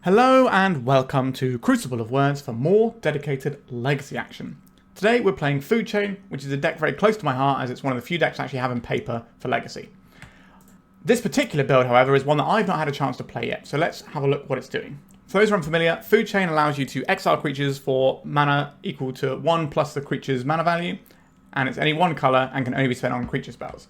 Hello and welcome to Crucible of Words for more dedicated legacy action. Today we're playing Food Chain, which is a deck very close to my heart as it's one of the few decks I actually have in paper for legacy. This particular build, however, is one that I've not had a chance to play yet, so let's have a look what it's doing. For those who are unfamiliar, Food Chain allows you to exile creatures for mana equal to 1 plus the creature's mana value, and it's any one colour and can only be spent on creature spells.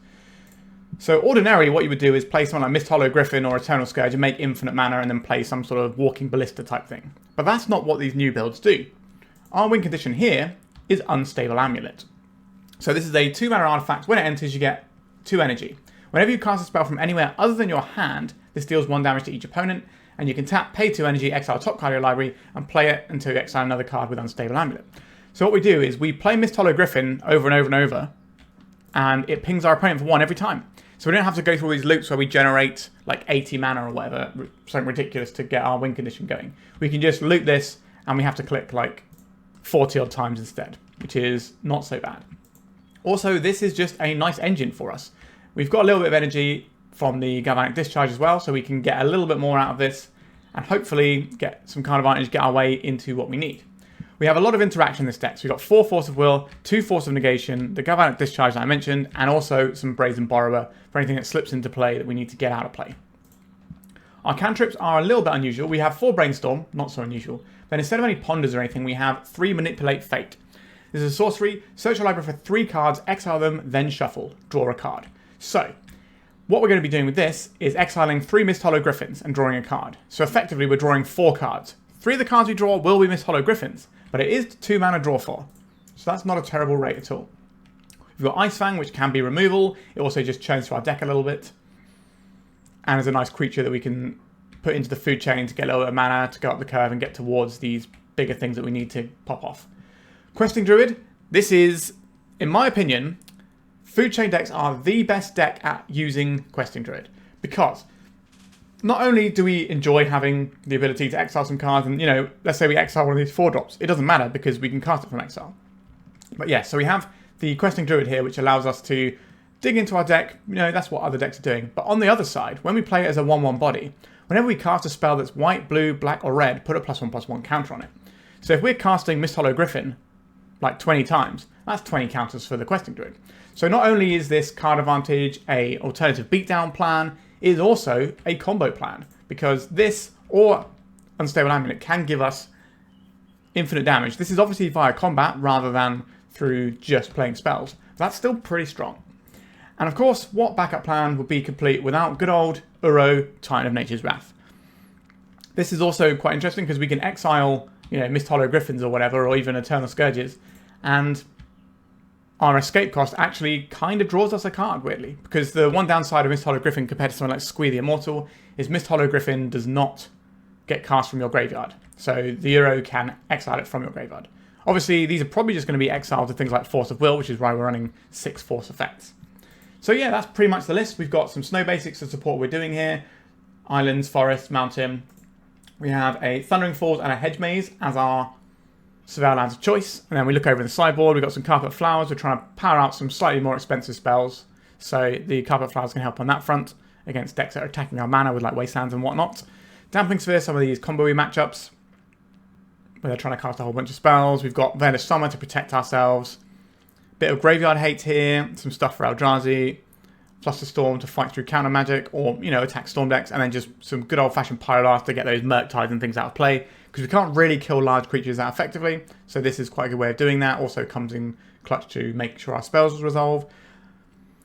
So ordinarily what you would do is play something like Misthollow Griffin or Eternal Scourge and make infinite mana and then play some sort of walking ballista type thing. But that's not what these new builds do. Our win condition here is Unstable Amulet. So this is a 2 mana artifact. When it enters you get 2 energy. Whenever you cast a spell from anywhere other than your hand, this deals 1 damage to each opponent, and you can tap, pay 2 energy, exile a top card of your library, and play it until you exile another card with Unstable Amulet. So what we do is we play Misthollow Griffin over and over and over, and it pings our opponent for 1 every time. So we don't have to go through all these loops where we generate like 80 mana or whatever, something ridiculous to get our win condition going. We can just loop this and we have to click like 40 odd times instead, which is not so bad. Also, this is just a nice engine for us. We've got a little bit of energy from the Galvanic Discharge as well, so we can get a little bit more out of this and hopefully get some kind of advantage, get our way into what we need. We have a lot of interaction in this deck. So we've got 4 Force of Will, 2 Force of Negation, the Galvanic Discharge that I mentioned, and also some Brazen Borrower for anything that slips into play that we need to get out of play. Our cantrips are a little bit unusual. We have 4 Brainstorm, not so unusual. Then instead of any Ponders or anything, we have 3 Manipulate Fate. This is a sorcery. Search your library for 3 cards, exile them, then shuffle. Draw a card. So, what we're going to be doing with this is exiling 3 Misthollow Griffins and drawing a card. So effectively, we're drawing 4 cards. 3 of the cards we draw will be Misthollow Griffins, but it is 2 mana draw 4. So that's not a terrible rate at all. We've got Ice-Fang, which can be removal. It also just churns through our deck a little bit. And is a nice creature that we can put into the food chain to get a little bit of mana to go up the curve and get towards these bigger things that we need to pop off. Questing Druid. This is, in my opinion, food chain decks are the best deck at using Questing Druid. Because not only do we enjoy having the ability to exile some cards, and, you know, let's say we exile one of these 4 drops. It doesn't matter because we can cast it from exile. But yeah, so we have the Questing Druid here, which allows us to dig into our deck. You know, that's what other decks are doing. But on the other side, when we play it as a 1/1 body, whenever we cast a spell that's white, blue, black, or red, put a +1/+1 counter on it. So if we're casting Misthollow Griffin like 20 times, that's 20 counters for the Questing Druid. So not only is this card advantage a alternative beatdown plan, it is also a combo plan, because this or Unstable Amulet can give us infinite damage. This is obviously via combat rather than through just playing spells. That's still pretty strong. And of course, what backup plan would be complete without good old Uro, Titan of Nature's Wrath? This is also quite interesting because we can exile, you know, Misthollow Griffins or whatever, or even Eternal Scourges, and our escape cost actually kind of draws us a card, weirdly. Because the one downside of Misthollow Griffin compared to something like Squee the Immortal is Misthollow Griffin does not get cast from your graveyard. So the Uro can exile it from your graveyard. Obviously, these are probably just going to be exiled to things like Force of Will, which is why we're running 6 Force effects. So yeah, that's pretty much the list. We've got some snow basics to support what we're doing here. Islands, forests, mountain. We have a Thundering Falls and a Hedge Maze as our surveil lands of choice. And then we look over the sideboard. We've got some Carpet Flowers. We're trying to power out some slightly more expensive spells. So the Carpet Flowers can help on that front against decks that are attacking our mana with like Wastelands and whatnot. Damping Sphere, some of these combo-y matchups where they're trying to cast a whole bunch of spells. We've got Veil of Summer to protect ourselves. Bit of Graveyard Hate here. Some stuff for Eldrazi. Flusterstorm to fight through counter magic or, you know, attack storm decks. And then just some good old-fashioned Pyroblast to get those Murktides and things out of play. Because we can't really kill large creatures that effectively. So this is quite a good way of doing that. Also comes in clutch to make sure our spells resolve.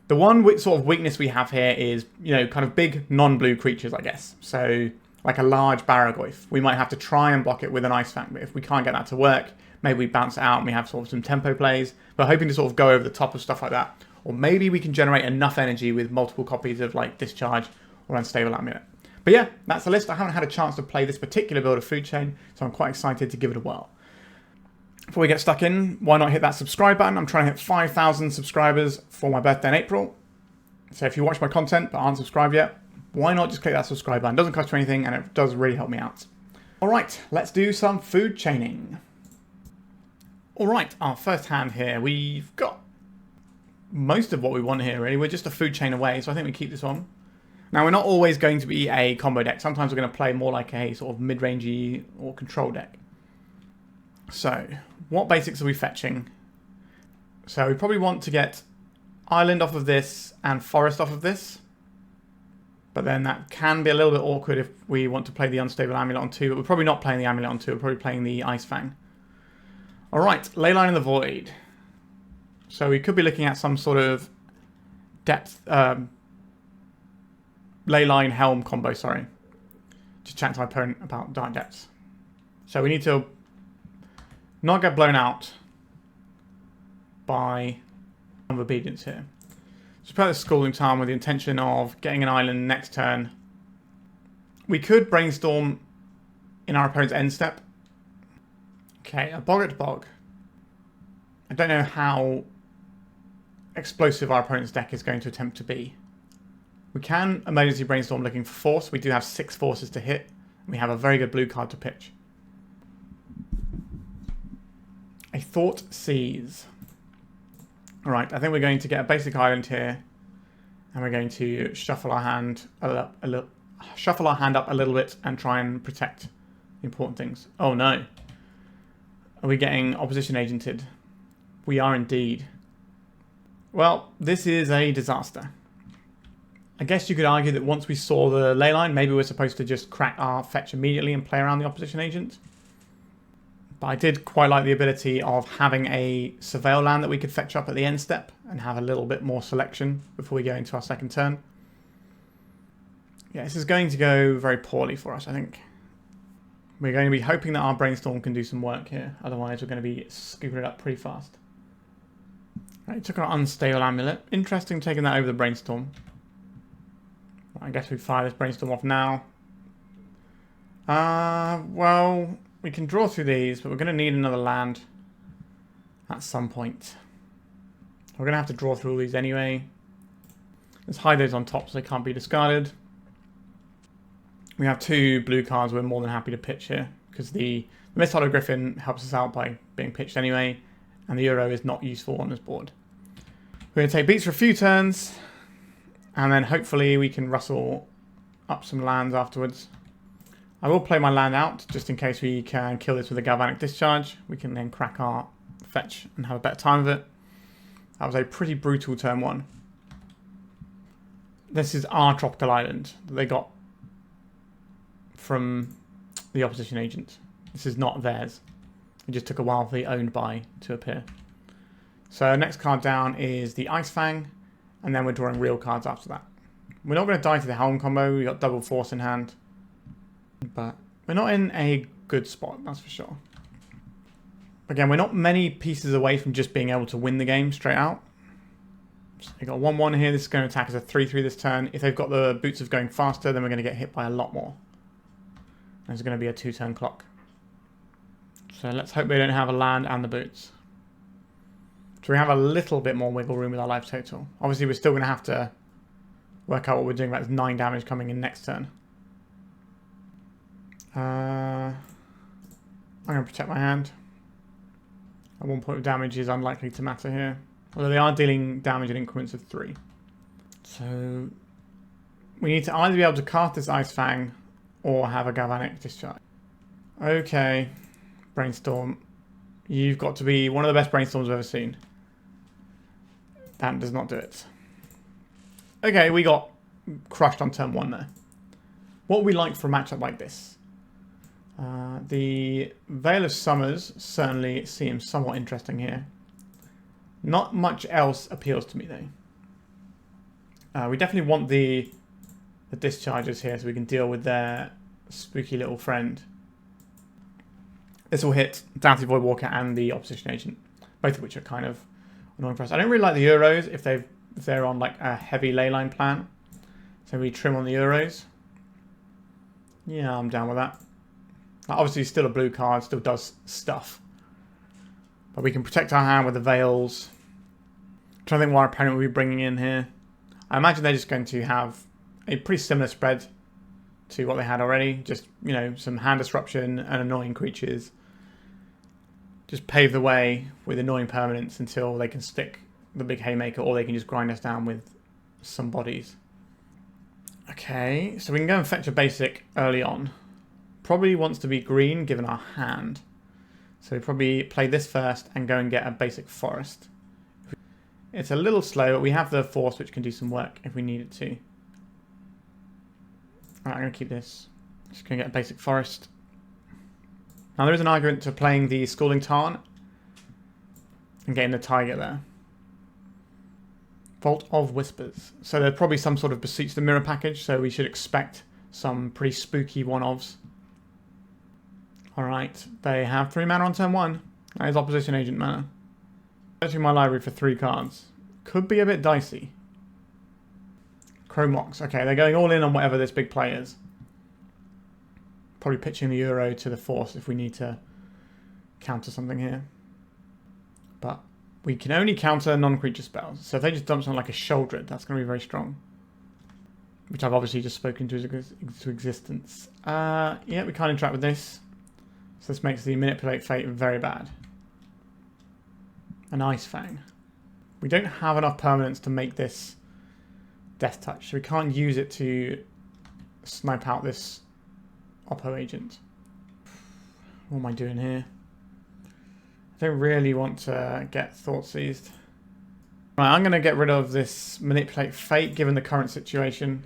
The one sort of weakness we have here is, you know, kind of big non-blue creatures, I guess. So like a large Barragoyf. We might have to try and block it with an Ice-Fang, but if we can't get that to work, maybe we bounce it out and we have sort of some tempo plays. But hoping to sort of go over the top of stuff like that. Or maybe we can generate enough energy with multiple copies of like Discharge or Unstable Amulet. But yeah, that's the list. I haven't had a chance to play this particular build of Food Chain, so I'm quite excited to give it a whirl. Before we get stuck in, why not hit that subscribe button? I'm trying to hit 5,000 subscribers for my birthday in April. So if you watch my content but aren't subscribed yet, why not just click that subscribe button? It doesn't cost you anything and it does really help me out. Alright, let's do some food chaining. Alright, our first hand here, we've got most of what we want here really. We're just a food chain away, so I think we keep this one. Now, we're not always going to be a combo deck. Sometimes we're going to play more like a sort of mid-rangey or control deck. So, what basics are we fetching? So, we probably want to get Island off of this and Forest off of this. But then that can be a little bit awkward if we want to play the Unstable Amulet on 2. But we're probably not playing the Amulet on 2. We're probably playing the Ice-Fang. Alright, Leyline in the Void. So we could be looking at some sort of depth... Leyline Helm combo, sorry. Just chat to my opponent about Dark Depths. So we need to not get blown out by Obedience here. So play the Scalding Tarn with the intention of getting an island next turn. We could Brainstorm in our opponent's end step. Okay, a Boggart Bog. I don't know how explosive our opponent's deck is going to attempt to be. We can emergency Brainstorm looking for force. We do have 6 forces to hit. We have a very good blue card to pitch. A Thought Seize. Alright, I think we're going to get a basic island here. And we're going to shuffle our hand up a little bit and try and protect the important things. Oh no. Are we getting opposition agented? We are indeed. Well, this is a disaster. I guess you could argue that once we saw the ley line, maybe we're supposed to just crack our fetch immediately and play around the opposition agent. But I did quite like the ability of having a Surveil land that we could fetch up at the end step and have a little bit more selection before we go into our second turn. Yeah, this is going to go very poorly for us, I think. We're going to be hoping that our Brainstorm can do some work here. Otherwise, we're going to be scooping it up pretty fast. Right, took our Unstable Amulet. Interesting taking that over the Brainstorm. I guess we fire this Brainstorm off now. Well, we can draw through these, but we're going to need another land at some point. We're going to have to draw through all these anyway. Let's hide those on top so they can't be discarded. We have 2 blue cards we're more than happy to pitch here, because the Misthollow Griffin helps us out by being pitched anyway, and the Euro is not useful on this board. We're going to take beats for a few turns, and then hopefully we can rustle up some lands afterwards. I will play my land out, just in case we can kill this with a Galvanic Discharge. We can then crack our fetch and have a better time of it. That was a pretty brutal turn 1. This is our Tropical Island that they got from the opposition agent. This is not theirs. It just took a while for the owned by to appear. So next card down is the Ice-Fang, and then we're drawing real cards after that. We're not going to die to the Helm combo. We got double force in hand, but we're not in a good spot, that's for sure. Again, we're not many pieces away from just being able to win the game straight out. So we got 1-1 here. This is going to attack as a 3-3 this turn. If they've got the boots of going faster, then we're going to get hit by a lot more. There's going to be a 2-turn clock. So let's hope they don't have a land and the boots. So we have a little bit more wiggle room with our life total. Obviously, we're still going to have to work out what we're doing about this 9 damage coming in next turn. I'm going to protect my hand. At 1 point of damage is unlikely to matter here. Although they are dealing damage in increments of 3. So we need to either be able to cast this Ice-Fang or have a Galvanic Discharge. Okay, Brainstorm. You've got to be one of the best Brainstorms I've ever seen. That does not do it. Okay, we got crushed on turn 1 there. What would we like for a matchup like this? The Veil of Summers certainly seems somewhat interesting here. Not much else appeals to me though. We definitely want the discharges here so we can deal with their spooky little friend. This will hit Doughty Voidwalker and the opposition agent, both of which are kind of annoying for us. I don't really like the Euros if they're on like a heavy leyline plan. So we trim on the Euros. Yeah, I'm down with that. Obviously, still a blue card, still does stuff. But we can protect our hand with the Veils. I'm trying to think what our opponent will be bringing in here. I imagine they're just going to have a pretty similar spread to what they had already. Just, you know, some hand disruption and annoying creatures. Just pave the way with annoying permanents until they can stick the big haymaker, or they can just grind us down with some bodies. Okay, so we can go and fetch a basic early on. Probably wants to be green given our hand. So we probably play this first and go and get a basic forest. It's a little slow, but we have the force which can do some work if we needed to. Alright, I'm going to keep this. Just going to get a basic forest. Now there is an argument to playing the Scalding Tarn and getting the Taiga there. Vault of Whispers. So there's probably some sort of Beseech the Mirror package, so we should expect some pretty spooky one-ofs. Alright, they have 3 mana on turn 1. That is opposition agent mana. Searching my library for 3 cards. Could be a bit dicey. Chromox. Okay, they're going all in on whatever this big play is. Probably pitching the Euro to the Force if we need to counter something here. But we can only counter non-creature spells. So if they just dump something like a Sheoldred, that's going to be very strong. Which I've obviously just spoken to existence. Yeah, we can't interact with this. So this makes the Manipulate Fate very bad. An Ice-Fang. We don't have enough permanents to make this Death Touch, so we can't use it to snipe out this Oppo agent. What am I doing here? I don't really want to get Thought Seized. Right, I'm going to get rid of this Manipulate Fate given the current situation.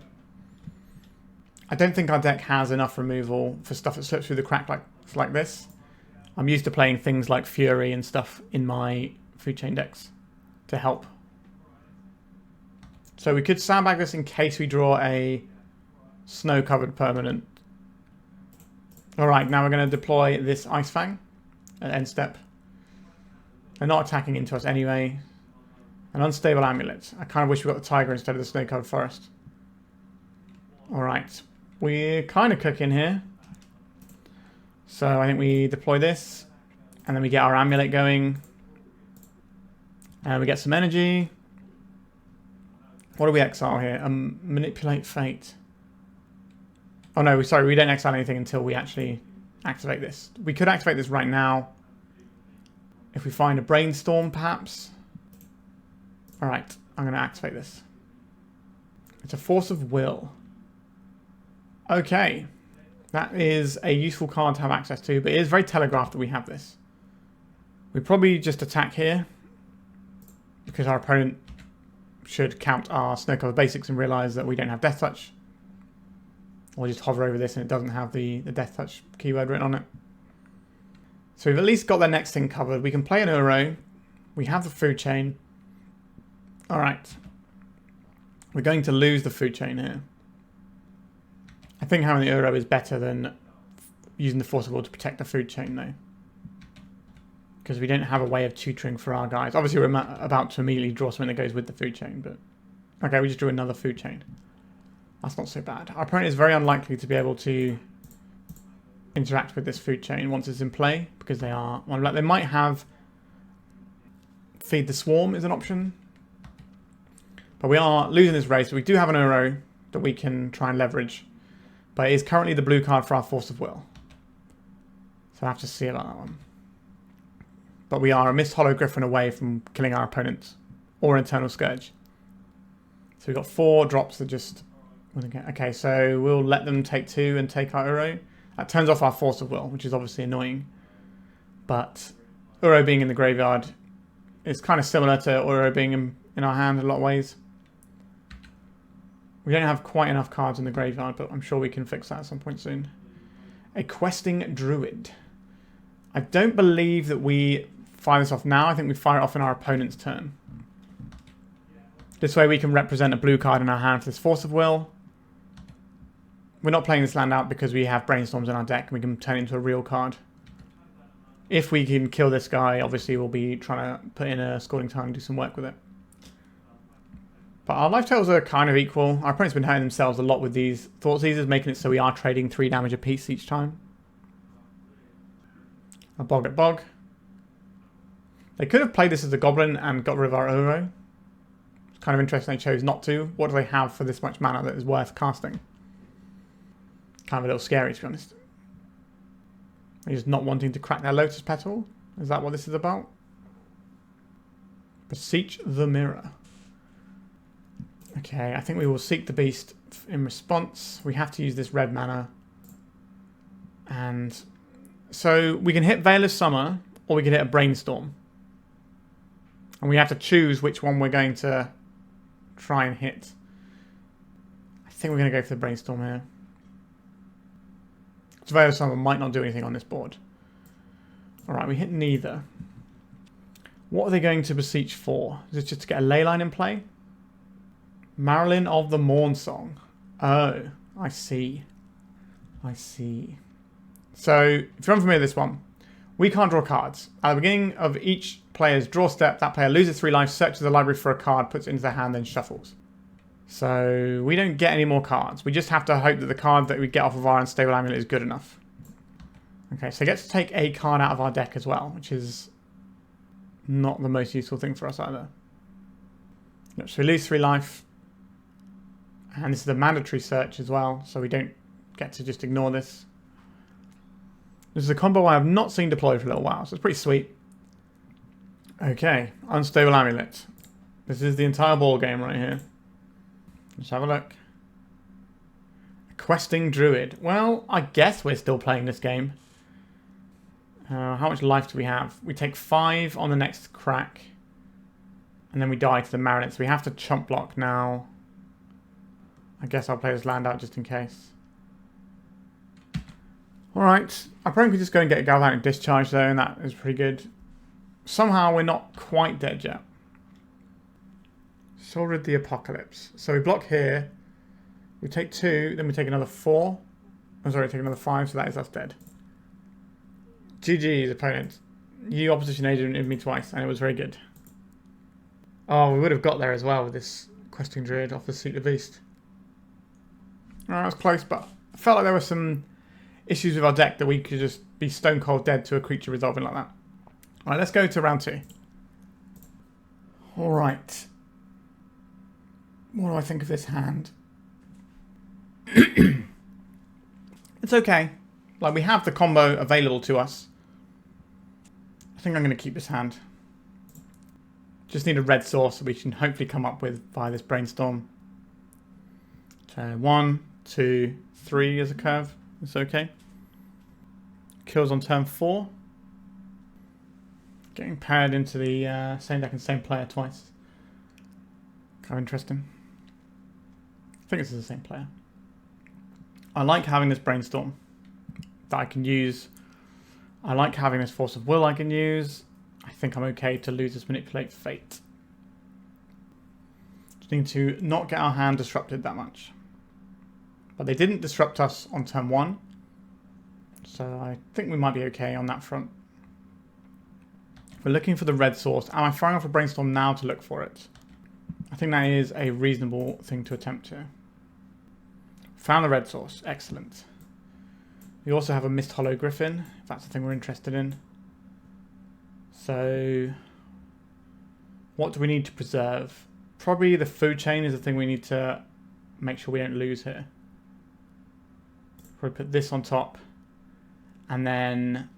I don't think our deck has enough removal for stuff that slips through the crack like this. I'm used to playing things like Fury and stuff in my food chain decks to help. So we could sandbag this in case we draw a snow-covered permanent. Alright, now we're going to deploy this Ice-Fang at end step. They're not attacking into us anyway. An Unstable Amulet. I kind of wish we got the Taiga instead of the snow-covered forest. Alright, we're kind of cooking here. So I think we deploy this, and then we get our Amulet going. And we get some energy. What do we exile here? Manipulate Fate. Oh no, sorry, we don't exile anything until we actually activate this. We could activate this right now. If we find a Brainstorm, perhaps. Alright, I'm going to activate this. It's a Force of Will. Okay. That is a useful card to have access to, but it is very telegraphed that we have this. We probably just attack here, because our opponent should count our snow-covered basics and realise that we don't have Death Touch. Or just hover over this and it doesn't have the Death Touch keyword written on it. So we've at least got the next thing covered. We can play an Uro. We have the food chain. Alright. We're going to lose the food chain here. I think having the Uro is better than using the Force of Will to protect the food chain though. Because we don't have a way of tutoring for our guys. Obviously we're about to immediately draw something that goes with the food chain, but... Okay, we just drew another food chain. That's not so bad. Our opponent is very unlikely to be able to interact with this food chain once it's in play, because they are... Well, they might have... Feed the Swarm is an option. But we are losing this race. We do have an Uro that we can try and leverage. But it is currently the blue card for our Force of Will. So I have to see about that one. But we are a Misthollow Griffin away from killing our opponent. Or Eternal Scourge. So we've got 4 drops that just... Okay, so we'll let them take 2 and take our Uro. That turns off our Force of Will, which is obviously annoying. But Uro being in the graveyard is kind of similar to Uro being in our hand in a lot of ways. We don't have quite enough cards in the graveyard, but I'm sure we can fix that at some point soon. A Questing Druid. I don't believe that we fire this off now. I think we fire it off in our opponent's turn. This way we can represent a blue card in our hand for this Force of Will. We're not playing this land out because we have Brainstorms in our deck and we can turn it into a real card. If we can kill this guy, obviously we'll be trying to put in a Scalding Tarn and do some work with it. But our life totals are kind of equal. Our opponent's been hurting themselves a lot with these Thought Seizers, making it so we are trading 3 damage apiece each time. A Bog at Bog. They could have played this as a Goblin and got rid of our Uro. It's kind of interesting they chose not to. What do they have for this much mana that is worth casting? Kind of a little scary, to be honest. They're just not wanting to crack their Lotus Petal? Is that what this is about? Beseech the Mirror. Okay, I think we will seek the beast in response. We have to use this red mana. And so we can hit Veil of Summer, or we can hit a Brainstorm. And we have to choose which one we're going to try and hit. I think we're going to go for the Brainstorm here. So Veil of Summer might not do anything on this board. Alright, we hit neither. What are they going to beseech for? Is it just to get a leyline in play? Marilyn of the Morn Song. Oh, I see. I see. So, if you're unfamiliar with this one, we can't draw cards. At the beginning of each player's draw step, that player loses 3 life, searches the library for a card, puts it into their hand, then shuffles. So, we don't get any more cards. We just have to hope that the card that we get off of our Unstable Amulet is good enough. Okay, so it gets to take a card out of our deck as well, which is not the most useful thing for us either. Yep, so we lose 3 life. And this is a mandatory search as well, so we don't get to just ignore this. This is a combo I have not seen deployed for a little while, so it's pretty sweet. Okay, Unstable Amulet. This is the entire ball game right here. Let's have a look. Questing Druid. Well, I guess we're still playing this game. How much life do we have? We take 5 on the next crack. And then we die to the Marinette, so we have to chump block now. I guess I'll play this land out just in case. Alright, I probably could just go and get a Galvanic Discharge though, and that is pretty good. Somehow we're not quite dead yet. Sword the Apocalypse. So we block here. We take 2, then we take another 4. I'm sorry, take another 5, so that is us dead. GG's opponent. You opposition agent hit me twice, and it was very good. Oh, we would have got there as well with this Questing Druid off the Seek the Beast. Alright, that was close, but I felt like there were some issues with our deck that we could just be stone cold dead to a creature resolving like that. Alright, let's go to round 2. Alright. What do I think of this hand? It's okay. Like, we have the combo available to us. I think I'm going to keep this hand. Just need a red source that we can hopefully come up with via this Brainstorm. So 1, 2, 3 as a curve. It's okay. Kills on turn 4. Getting paired into the same deck and same player twice. Kind of interesting. I think this is the same player. I like having this Brainstorm that I can use. I like having this Force of Will I can use. I think I'm okay to lose this Manipulate Fate. Just need to not get our hand disrupted that much. But they didn't disrupt us on turn 1. So I think we might be okay on that front. We're looking for the red source. Am I firing off a Brainstorm now to look for it? I think that is a reasonable thing to attempt here. Found the red source. Excellent. We also have a Misthollow Griffin, if that's the thing we're interested in. So, what do we need to preserve? Probably the food chain is the thing we need to make sure we don't lose here. Probably put this on top. And then,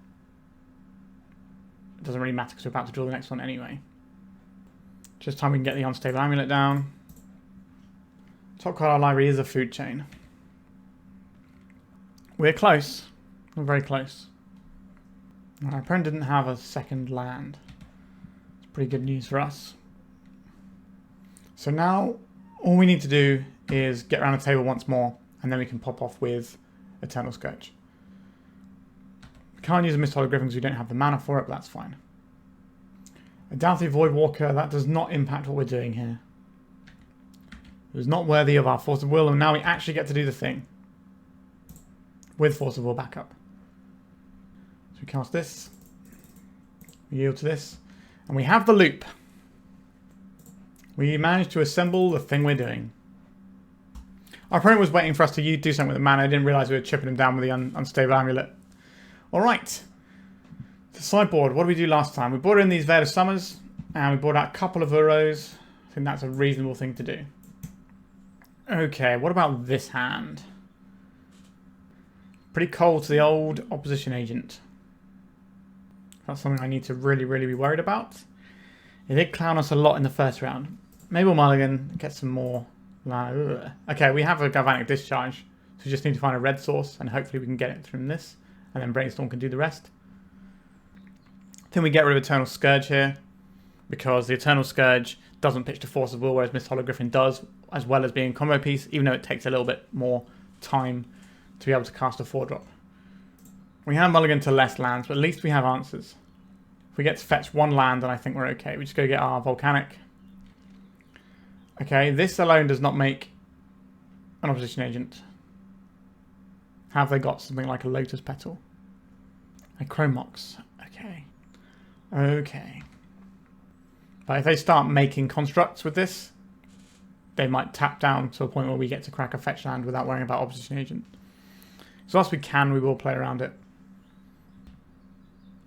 it doesn't really matter because we're about to draw the next one anyway. Just time we can get the Unstable Amulet down. Top card of our library is a food chain. We're close. We're very close. Our opponent didn't have a second land. It's pretty good news for us. So now, all we need to do is get around the table once more, and then we can pop off with Eternal Scourge. We can't use a Misthollow Griffin because we don't have the mana for it, but that's fine. A Doughty Voidwalker, that does not impact what we're doing here. It was not worthy of our Force of Will, and now we actually get to do the thing. With Force of Will backup. So we cast this. We yield to this. And we have the loop. We managed to assemble the thing we're doing. Our opponent was waiting for us to do something with the mana. I didn't realise we were chipping him down with the Unstable Amulet. Alright. The sideboard, what did we do last time? We brought in these Veil of Summers. And we brought out a couple of Uros. I think that's a reasonable thing to do. Okay, what about this hand? Pretty cold to the old opposition agent. That's something I need to really, really be worried about. It did clown us a lot in the first round. Maybe we'll mulligan, get some more Okay, we have a Galvanic Discharge, so we just need to find a red source, and hopefully we can get it from this, and then Brainstorm can do the rest. Then we get rid of Eternal Scourge here, because the Eternal Scourge doesn't pitch to Force of Will, whereas Misthollow Griffin does, as well as being a combo piece, even though it takes a little bit more time to be able to cast a 4-drop. We have mulligan to less lands, but at least we have answers. If we get to fetch one land, then I think we're okay. We just go get our Volcanic. Okay, this alone does not make an opposition agent. Have they got something like a Lotus Petal? A Chromox. Okay. Okay. But if they start making constructs with this, they might tap down to a point where we get to crack a fetch land without worrying about opposition agent. So as we can, we will play around it.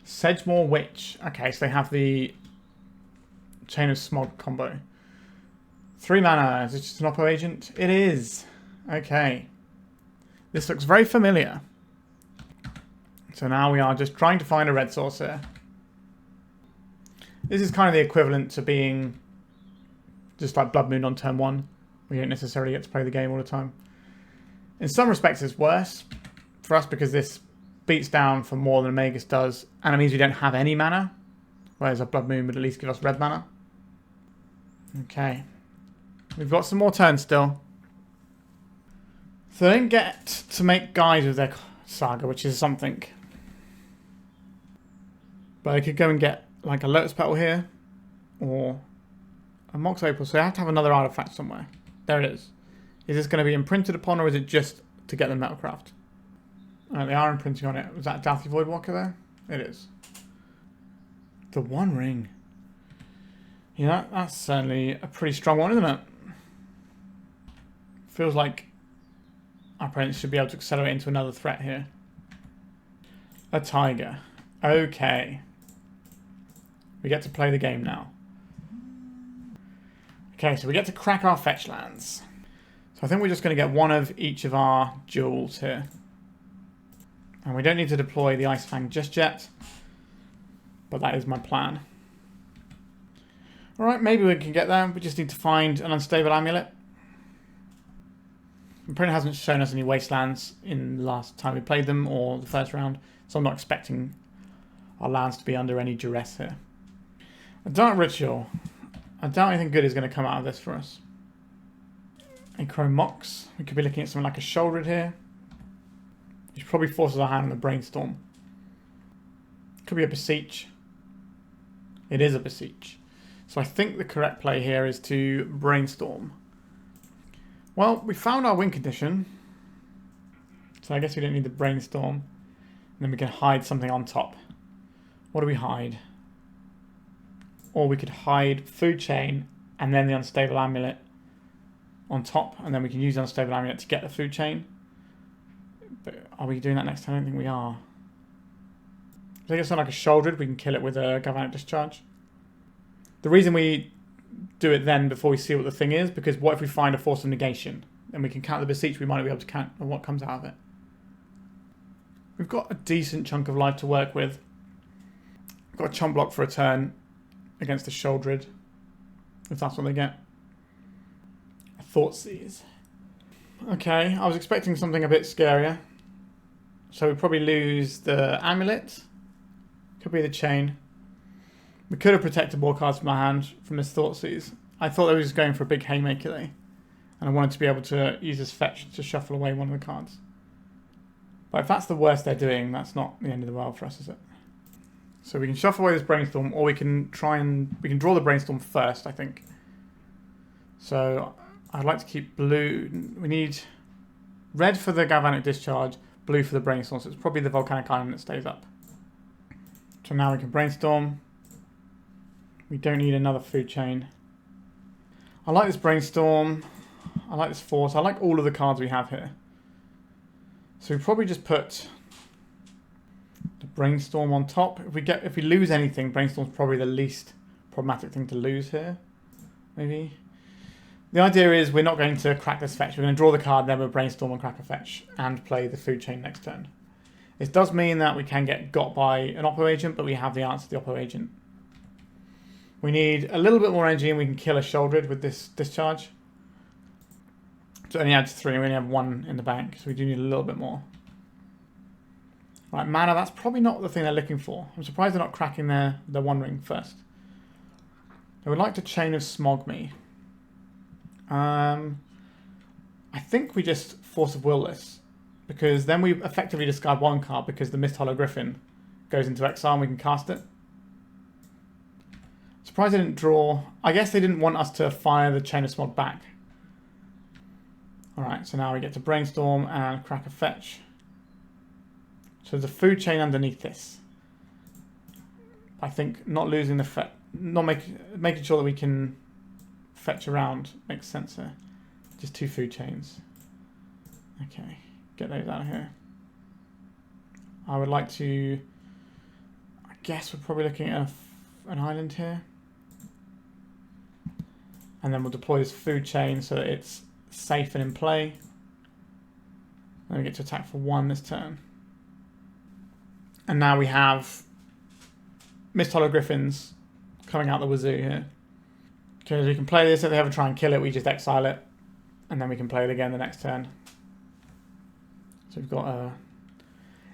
Sedgemoor Witch. Okay, so they have the Chain of Smog combo. 3 mana. Is it just an Oppo agent? It is. Okay. This looks very familiar. So now we are just trying to find a red source here. This is kind of the equivalent to being just like Blood Moon on turn 1. We don't necessarily get to play the game all the time. In some respects it's worse for us because this beats down for more than a Magus does, and it means we don't have any mana, whereas a Blood Moon would at least give us red mana. Okay. We've got some more turns still. So they don't get to make guys with their Saga, which is something. But they could go and get like a Lotus Petal here, or a Mox Opal, so they have to have another artifact somewhere. There it is. Is this going to be imprinted upon, or is it just to get the Metalcraft? They are imprinting on it. Was that Dathly Voidwalker there? It is. The One Ring. Yeah, that's certainly a pretty strong one, isn't it? Feels like our opponents should be able to accelerate into another threat here. A Taiga. Okay. We get to play the game now. Okay, so we get to crack our fetch lands. So I think we're just going to get one of each of our jewels here. And we don't need to deploy the Ice-Fang just yet. But that is my plan. Alright, maybe we can get there. We just need to find an Unstable Amulet. The opponent hasn't shown us any wastelands in the last time we played them or the first round. So I'm not expecting our lands to be under any duress here. A Dark Ritual. I doubt anything good is going to come out of this for us. A Chromox. We could be looking at something like a Shouldered here. Which probably forces our hand on the Brainstorm. Could be a Beseech. It is a Beseech. So I think the correct play here is to Brainstorm. Well, we found our win condition. So I guess we don't need the Brainstorm. And then we can hide something on top. What do we hide? Or we could hide Food Chain and then the Unstable Amulet on top. And then we can use the Unstable Amulet to get the Food Chain. But are we doing that next time? I don't think we are. I think it's not like a Shouldered. We can kill it with a Galvanic Discharge. The reason we do it then before we see what the thing is, because what if we find a Force of Negation? Then we can count the Beseech, we might not be able to count on what comes out of it. We've got a decent chunk of life to work with. We've got a chump block for a turn against the Shouldered, if that's what they get. A Thoughtseize. Okay, I was expecting something a bit scarier. So we probably lose the Amulet. Could be the Chain. We could have protected more cards from our hand from this Thoughtseize. I thought they were just going for a big Haymaker there. And I wanted to be able to use this fetch to shuffle away one of the cards. But if that's the worst they're doing, that's not the end of the world for us, is it? So we can shuffle away this Brainstorm, or we can we can draw the Brainstorm first, I think. So I'd like to keep blue. We need red for the Galvanic Discharge, blue for the Brainstorm. So it's probably the Volcanic Island that stays up. So now we can Brainstorm. We don't need another Food Chain. I like this Brainstorm. I like this Force. I like all of the cards we have here. So we probably just put the Brainstorm on top. If we lose anything, Brainstorm's probably the least problematic thing to lose here. Maybe. The idea is we're not going to crack this fetch. We're going to draw the card, then we'll Brainstorm and crack a fetch and play the Food Chain next turn. It does mean that we can get got by an Oppo agent, but we have the answer to the Oppo agent. We need a little bit more energy and we can kill a Shouldered with this Discharge. So it only adds 3, we only have 1 in the bank, so we do need a little bit more. Right, mana, that's probably not the thing they're looking for. I'm surprised they're not cracking their One Ring first. They would like to Chain of Smog me. I think we just Force of Will this, because then we effectively discard 1 card because the Misthollow Griffin goes into exile and we can cast it. Surprised they didn't draw. I guess they didn't want us to fire the Chain of Smog back. Alright, so now we get to Brainstorm and crack a fetch. So there's a food chain underneath this. I think not losing the making sure that we can fetch around makes sense here. Just 2 food chains. Okay, get those out of here. I would like to. I guess we're probably looking at an island here, and then we'll deploy this food chain so that it's safe and in play. Then we get to attack for 1 this turn. And now we have Misthollow Griffins coming out the wazoo here. Because we can play this, if they ever try and kill it, we just exile it. And then we can play it again the next turn. So we've got a...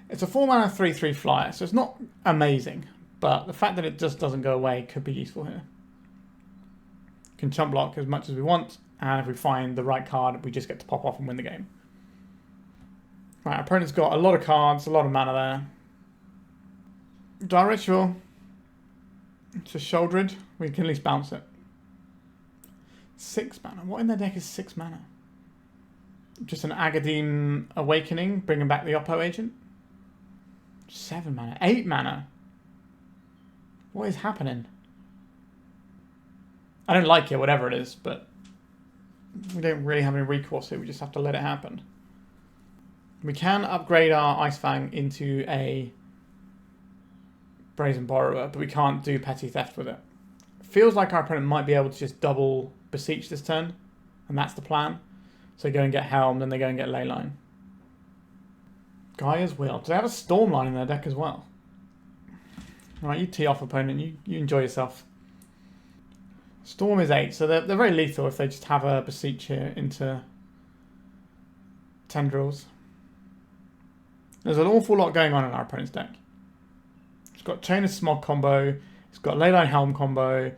It's a 4-mana 3/3 flyer, so it's not amazing. But the fact that it just doesn't go away could be useful here. Can chump block as much as we want, and if we find the right card, we just get to pop off and win the game. Right, our opponent's got a lot of cards, a lot of mana there. Dire Ritual. It's a Shouldered. We can at least bounce it. 6 mana. What in their deck is 6 mana? Just an Agadeem Awakening, bringing back the Oppo agent. 7 mana. 8 mana. What is happening? I don't like it, whatever it is, but we don't really have any recourse here. We just have to let it happen. We can upgrade our Ice-Fang into a Brazen Borrower, but we can't do Petty Theft with it. Feels like our opponent might be able to just double Beseech this turn, and that's the plan. So they go and get Helm, then they go and get Leyline. Gaia's Will. Do they have a Stormline in their deck as well? Right, you tee off, opponent. You enjoy yourself. Storm is 8, so they're very lethal if they just have a Beseech here into Tendrils. There's an awful lot going on in our opponent's deck. It's got Chain of Smog combo. It's got Leyline Helm combo.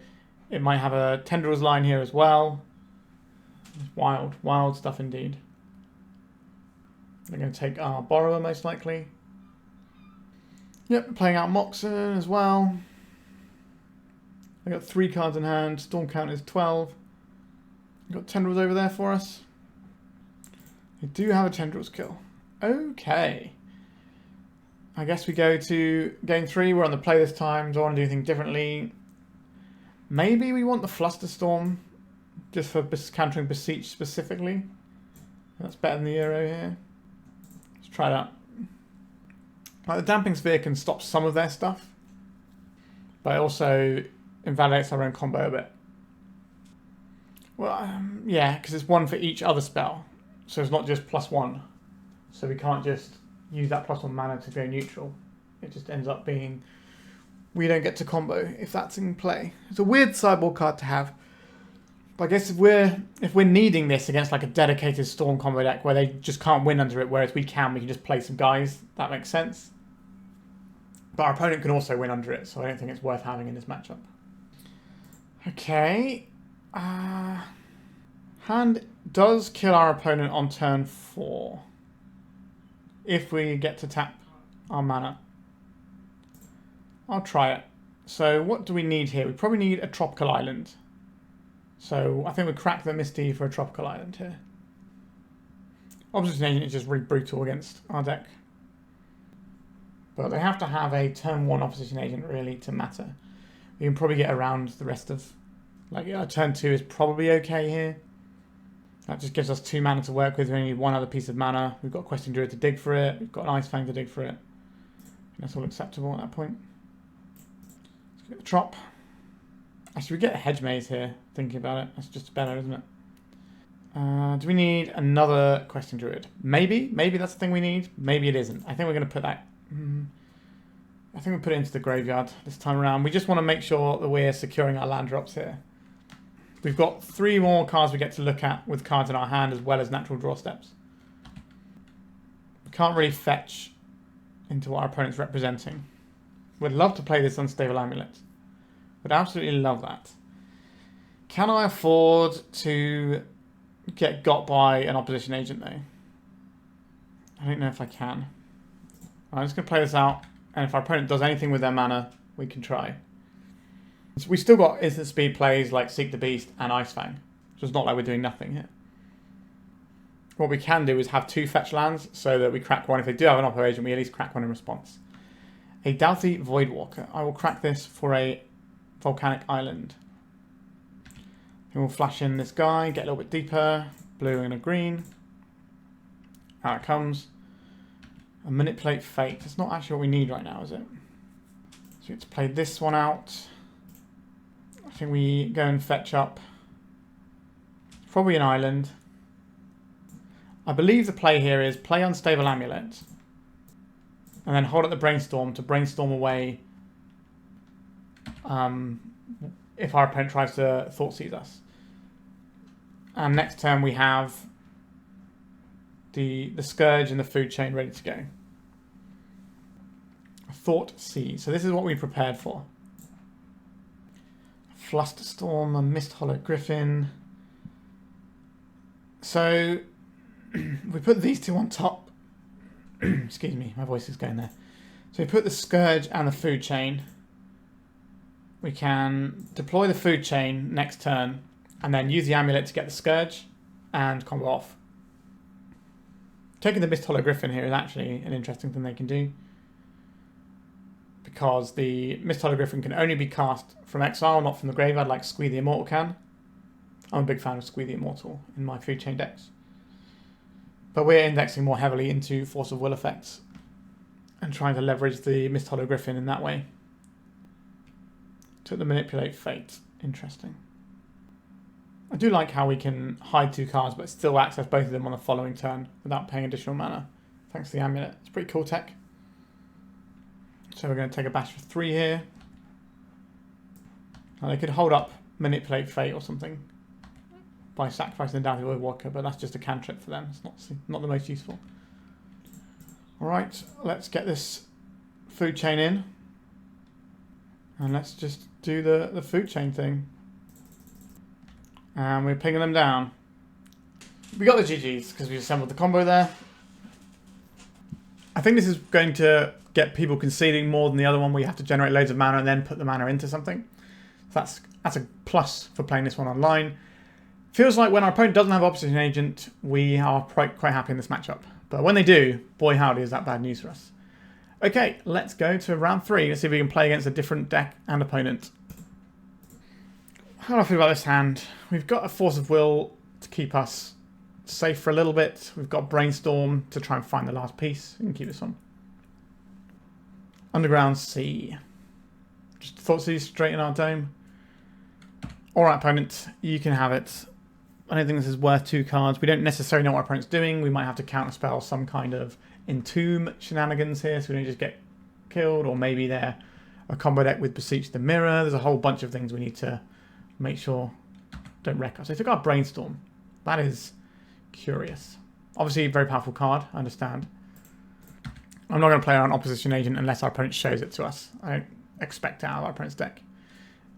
It might have a Tendrils line here as well. It's wild, wild stuff indeed. They're going to take our Borrower most likely. Yep, playing out Moxen as well. They got 3 cards in hand. Storm count is 12. We've got Tendrils over there for us. They do have a Tendrils kill. Okay. I guess we go to game 3. We're on the play this time. Do I want to do anything differently? Maybe we want the Flusterstorm just for countering Beseech specifically. That's better than the Euro here. Let's try that. Like, the Damping Sphere can stop some of their stuff, but it also invalidates our own combo a bit. Well, yeah, because it's 1 for each other spell. So it's not just +1. So we can't just use that +1 mana to go neutral. It just ends up being we don't get to combo if that's in play. It's a weird sideboard card to have. But I guess if we're needing this against like a dedicated Storm combo deck where they just can't win under it, whereas we can just play some guys, that makes sense. But our opponent can also win under it, so I don't think it's worth having in this matchup. Okay. Hand does kill our opponent on turn 4. If we get to tap our mana. I'll try it. So what do we need here? We probably need a Tropical Island. So I think we crack the Misty for a Tropical Island here. Opposition Agent is just really brutal against our deck. But they have to have a turn 1 Opposition Agent really to matter. We can probably get around the rest of... Like, turn 2 is probably okay here. That just gives us 2 mana to work with. We only need 1 other piece of mana. We've got Questing Druid to dig for it. We've got an Ice-Fang to dig for it. That's all acceptable at that point. Let's get the Trop. Actually, we get a Hedge Maze here, thinking about it. That's just better, isn't it? Do we need another Questing Druid? Maybe. Maybe that's the thing we need. Maybe it isn't. I think we're going to put that... I think we put it into the graveyard this time around. We just want to make sure that we're securing our land drops here. We've got 3 more cards we get to look at with cards in our hand as well as natural draw steps. We can't really fetch into what our opponent's representing. Would love to play this Unstable Amulet. Would absolutely love that. Can I afford to get got by an opposition agent though? I don't know if I can. I'm just going to play this out, and if our opponent does anything with their mana, we can try. So we still got instant speed plays like Seek the Beast and Ice-Fang, so it's not like we're doing nothing here. What we can do is have 2 fetch lands so that we crack one. If they do have an oppo agent, we at least crack one in response. A Doughty Voidwalker. I will crack this for a Volcanic Island. And we'll flash in this guy, get a little bit deeper, blue and a green. Out it comes. And Manipulate Fate. It's not actually what we need right now, is it? So we have to play this one out. I think we go and fetch up. Probably an island. I believe the play here is play Unstable Amulet. And then hold up the Brainstorm to brainstorm away if our opponent tries to Thoughtseize us. And next turn we have the Scourge and the Food Chain ready to go. Thoughtseize. So this is what we prepared for. Flusterstorm, a Misthollow Griffin. So we put these 2 on top. Excuse me, my voice is going there. So we put the Scourge and the Food Chain. We can deploy the Food Chain next turn and then use the Amulet to get the Scourge and combo off. Taking the Misthollow Griffin here is actually an interesting thing they can do, because the Misthollow Griffin can only be cast from exile, not from the graveyard like Squee the Immortal can. I'm a big fan of Squee the Immortal in my Food Chain decks. But we're indexing more heavily into Force of Will effects and trying to leverage the Misthollow Griffin in that way. Took the Manipulate Fate. Interesting. I do like how we can hide 2 cards but still access both of them on the following turn without paying additional mana. Thanks to the Amulet. It's pretty cool tech. So we're going to take a bash for 3 here. Now they could hold up Manipulate Fate or something by sacrificing the Doughty Voidwalker, but that's just a cantrip for them. It's not the most useful. Alright, let's get this Food Chain in. And let's just do the Food Chain thing. And we're pinging them down. We got the GGs because we assembled the combo there. I think this is going to get people conceding more than the other one where you have to generate loads of mana and then put the mana into something. So that's a plus for playing this one online. Feels like when our opponent doesn't have opposition agent, we are quite happy in this matchup. But when they do, boy howdy is that bad news for us. Okay, let's go to round 3. Let's see if we can play against a different deck and opponent. How do I feel about this hand? We've got a Force of Will to keep us safe for a little bit. We've got Brainstorm to try and find the last piece. We can keep this on. Underground Sea. Just Thoughtseize straight in our dome. Alright, opponent, you can have it. I don't think this is worth 2 cards. We don't necessarily know what our opponent's doing. We might have to counterspell some kind of Entomb shenanigans here so we don't just get killed. Or maybe they're a combo deck with Beseech the Mirror. There's a whole bunch of things we need to make sure don't wreck us. They took our Brainstorm. That is curious. Obviously, a very powerful card. I understand. I'm not going to play our opposition agent unless our opponent shows it to us. I don't expect it out of our opponent's deck.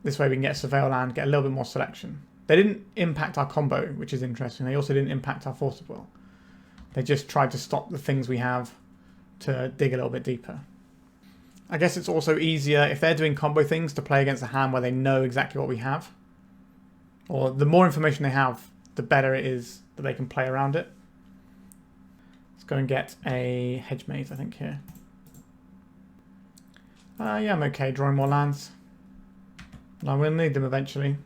This way we can get a Surveil land, get a little bit more selection. They didn't impact our combo, which is interesting. They also didn't impact our Force of Will. They just tried to stop the things we have to dig a little bit deeper. I guess it's also easier if they're doing combo things to play against a hand where they know exactly what we have. Or the more information they have, the better it is that they can play around it. Let's go and get a Hedge Maze, I think, here. Yeah, I'm okay drawing more lands. I'm going to need them eventually.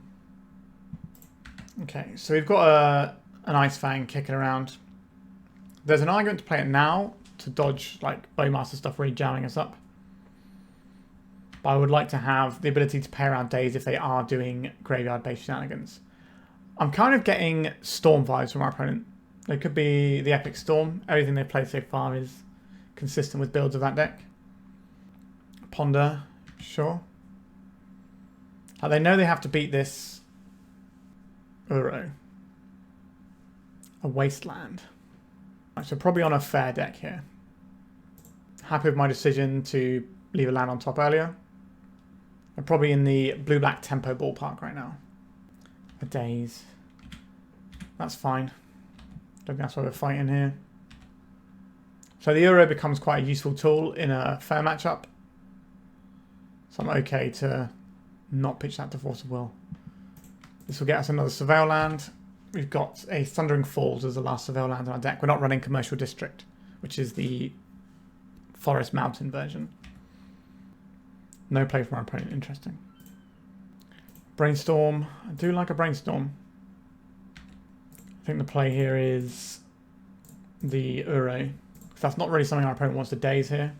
Okay, so we've got an Ice-Fang kicking around. There's an argument to play it now to dodge like Bowmaster stuff really jamming us up. But I would like to have the ability to play around days if they are doing graveyard-based shenanigans. I'm kind of getting Storm vibes from our opponent. They could be the Epic Storm. Everything they've played so far is consistent with builds of that deck. Ponder, sure. They know they have to beat this Uro. A wasteland. Right, so probably on a fair deck here. Happy with my decision to leave a land on top earlier. I'm probably in the blue-black tempo ballpark right now. A daze. That's fine. Don't think that's why we're fighting here. So the Uro becomes quite a useful tool in a fair matchup. So I'm okay to not pitch that to Force of Will. This will get us another Surveil land. We've got a Thundering Falls as the last Surveil land on our deck. We're not running Commercial District, which is the Forest Mountain version. No play from our opponent. Interesting. Brainstorm. I do like a Brainstorm. I think the play here is the Uro. That's not really something our opponent wants to daze here.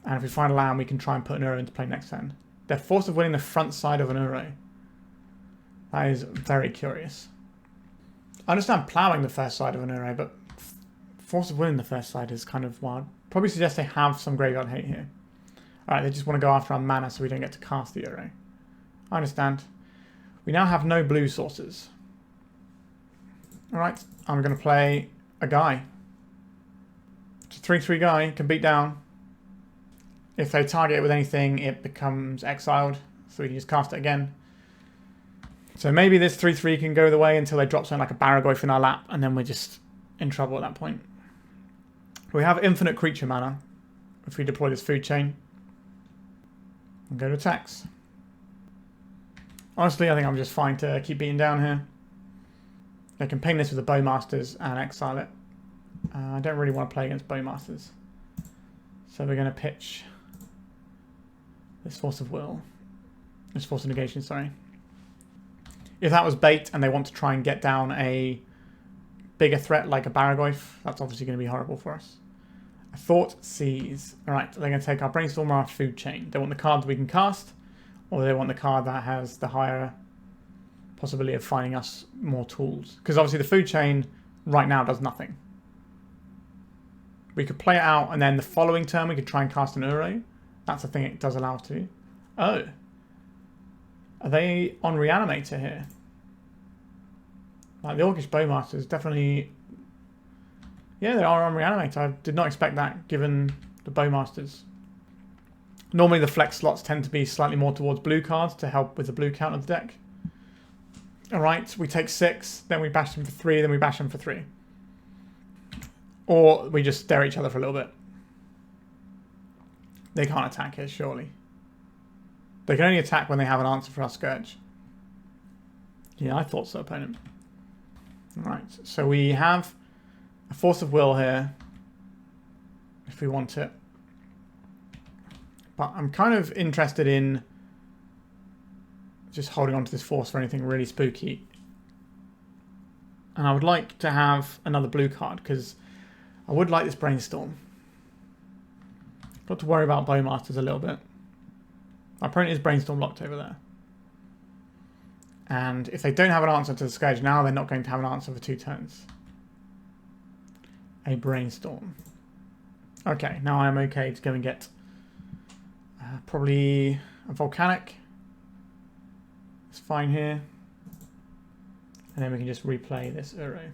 And if we find a land, we can try and put an Uro into play next turn. They're Force of Winning the front side of an Uro. That is very curious. I understand ploughing the first side of an Uro, but Force of Winning the first side is kind of wild. Probably suggest they have some graveyard hate here. Alright, they just want to go after our mana so we don't get to cast the Uro. I understand. We now have no blue sources. Alright, I'm going to play a guy. It's a 3/3 guy, can beat down. If they target it with anything, it becomes exiled, so we can just cast it again. So maybe this 3/3 can go the way until they drop something like a Barragoyf in our lap, and then we're just in trouble at that point. We have infinite creature mana if we deploy this food chain. And go to attacks. Honestly, I think I'm just fine to keep beating down here. They can ping this with the Bowmasters and exile it. I don't really want to play against Bowmasters. So we're going to pitch this Force of Will. This Force of Negation, sorry. If that was bait and they want to try and get down a bigger threat like a Barragoyf, that's obviously going to be horrible for us. A Thought Seize. Alright, they're going to take our Brainstorm or our Food Chain. They want the card that we can cast, or they want the card that has the higher possibility of finding us more tools. Because obviously the Food Chain right now does nothing. We could play it out and then the following turn we could try and cast an Uro. That's the thing it does allow us to do. Oh. Are they on Reanimator here? Like the Orcish Bowmasters definitely... Yeah, they are on Reanimator. I did not expect that given the Bowmasters. Normally the flex slots tend to be slightly more towards blue cards to help with the blue count of the deck. Alright, we take 6, then we bash them for 3, then we bash them for 3. Or we just stare at each other for a little bit. They can't attack here, surely. They can only attack when they have an answer for our Scourge. Yeah, I thought so, opponent. Alright, so we have a Force of Will here, if we want it. But I'm kind of interested in just holding on to this Force for anything really spooky. And I would like to have another blue card, because I would like this Brainstorm. Got to worry about Bowmasters a little bit. My opponent is Brainstorm locked over there. And if they don't have an answer to the Scourge now, they're not going to have an answer for 2 turns. A Brainstorm. Okay, now I'm okay to go and get probably a Volcanic. It's fine here. And then we can just replay this Uro.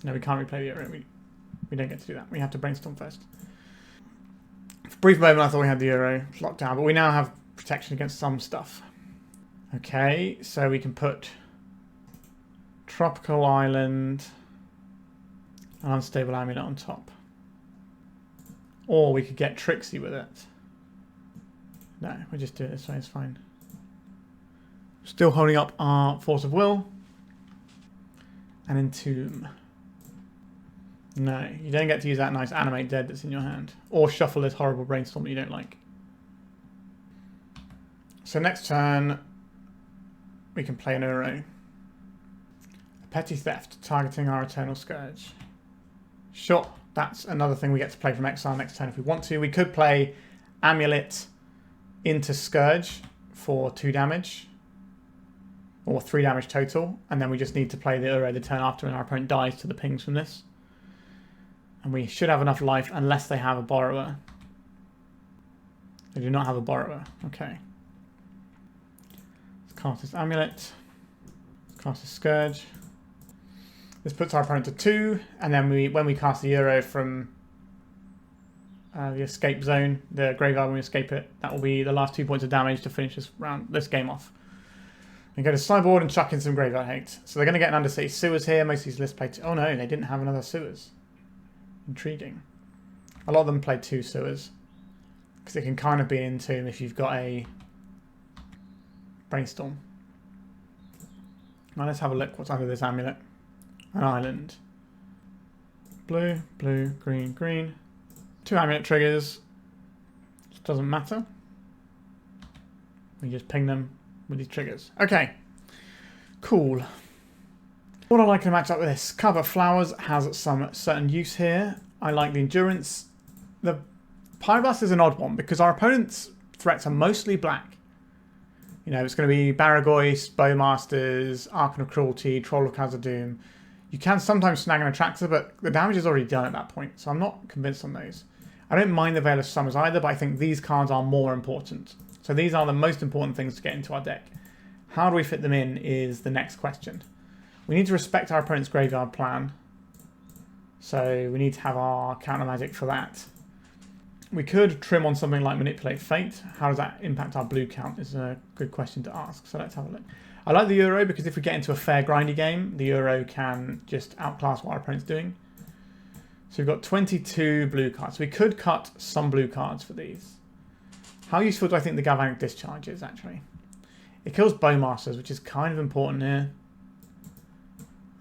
No, we can't replay the Uro. We don't get to do that. We have to Brainstorm first. For a brief moment I thought we had the Uro locked down, but we now have protection against some stuff. Okay, so we can put Tropical Island and Unstable Amulet on top. Or we could get Tricksy with it. No, we'll just do it this way, it's fine. Still holding up our Force of Will. And Entomb. No, you don't get to use that nice Animate Dead that's in your hand. Or shuffle this horrible Brainstorm that you don't like. So next turn, we can play an Uro. A Petty Theft, targeting our Eternal Scourge. Sure, that's another thing we get to play from exile next turn if we want to. We could play Amulet into Scourge for 2 damage. Or 3 damage total. And then we just need to play the Uro the turn after and our opponent dies to the pings from this. And we should have enough life unless they have a Borrower. They do not have a Borrower. Okay. Let's Cast this Amulet. Cast this Scourge. This puts our opponent to 2, and then when we cast the Euro from the escape zone, the graveyard, when we escape it, that will be the last 2 points of damage to finish this game off. And go to sideboard and chuck in some graveyard hate. So they're going to get an Undercity Sewers here. Most of these lists play oh no, they didn't have another Sewers. Intriguing. A lot of them play 2 Sewers. Because it can kind of be in Tomb if you've got a Brainstorm. Now let's have a look what's under this amulet. An island. Blue, blue, green, green. 2 amulet triggers. Just doesn't matter. We just ping them with these triggers. Okay. Cool. What I like to match up with this. Cover Flowers has some certain use here. I like the Endurance. The Pyroblast is an odd one because our opponent's threats are mostly black. You know, it's going to be Barragoyst, Bowmasters, Archon of Cruelty, Troll of Khazad-dûm. You can sometimes snag an Attractor, but the damage is already done at that point, so I'm not convinced on those. I don't mind the Veil of Summers either, but I think these cards are more important. So these are the most important things to get into our deck. How do we fit them in is the next question. We need to respect our opponent's graveyard plan. So we need to have our counter magic for that. We could trim on something like Manipulate Fate. How does that impact our blue count is a good question to ask. So let's have a look. I like the Euro because if we get into a fair grindy game, the Euro can just outclass what our opponent's doing. So we've got 22 blue cards. We could cut some blue cards for these. How useful do I think the Galvanic Discharge is, actually? It kills Bowmasters, which is kind of important here.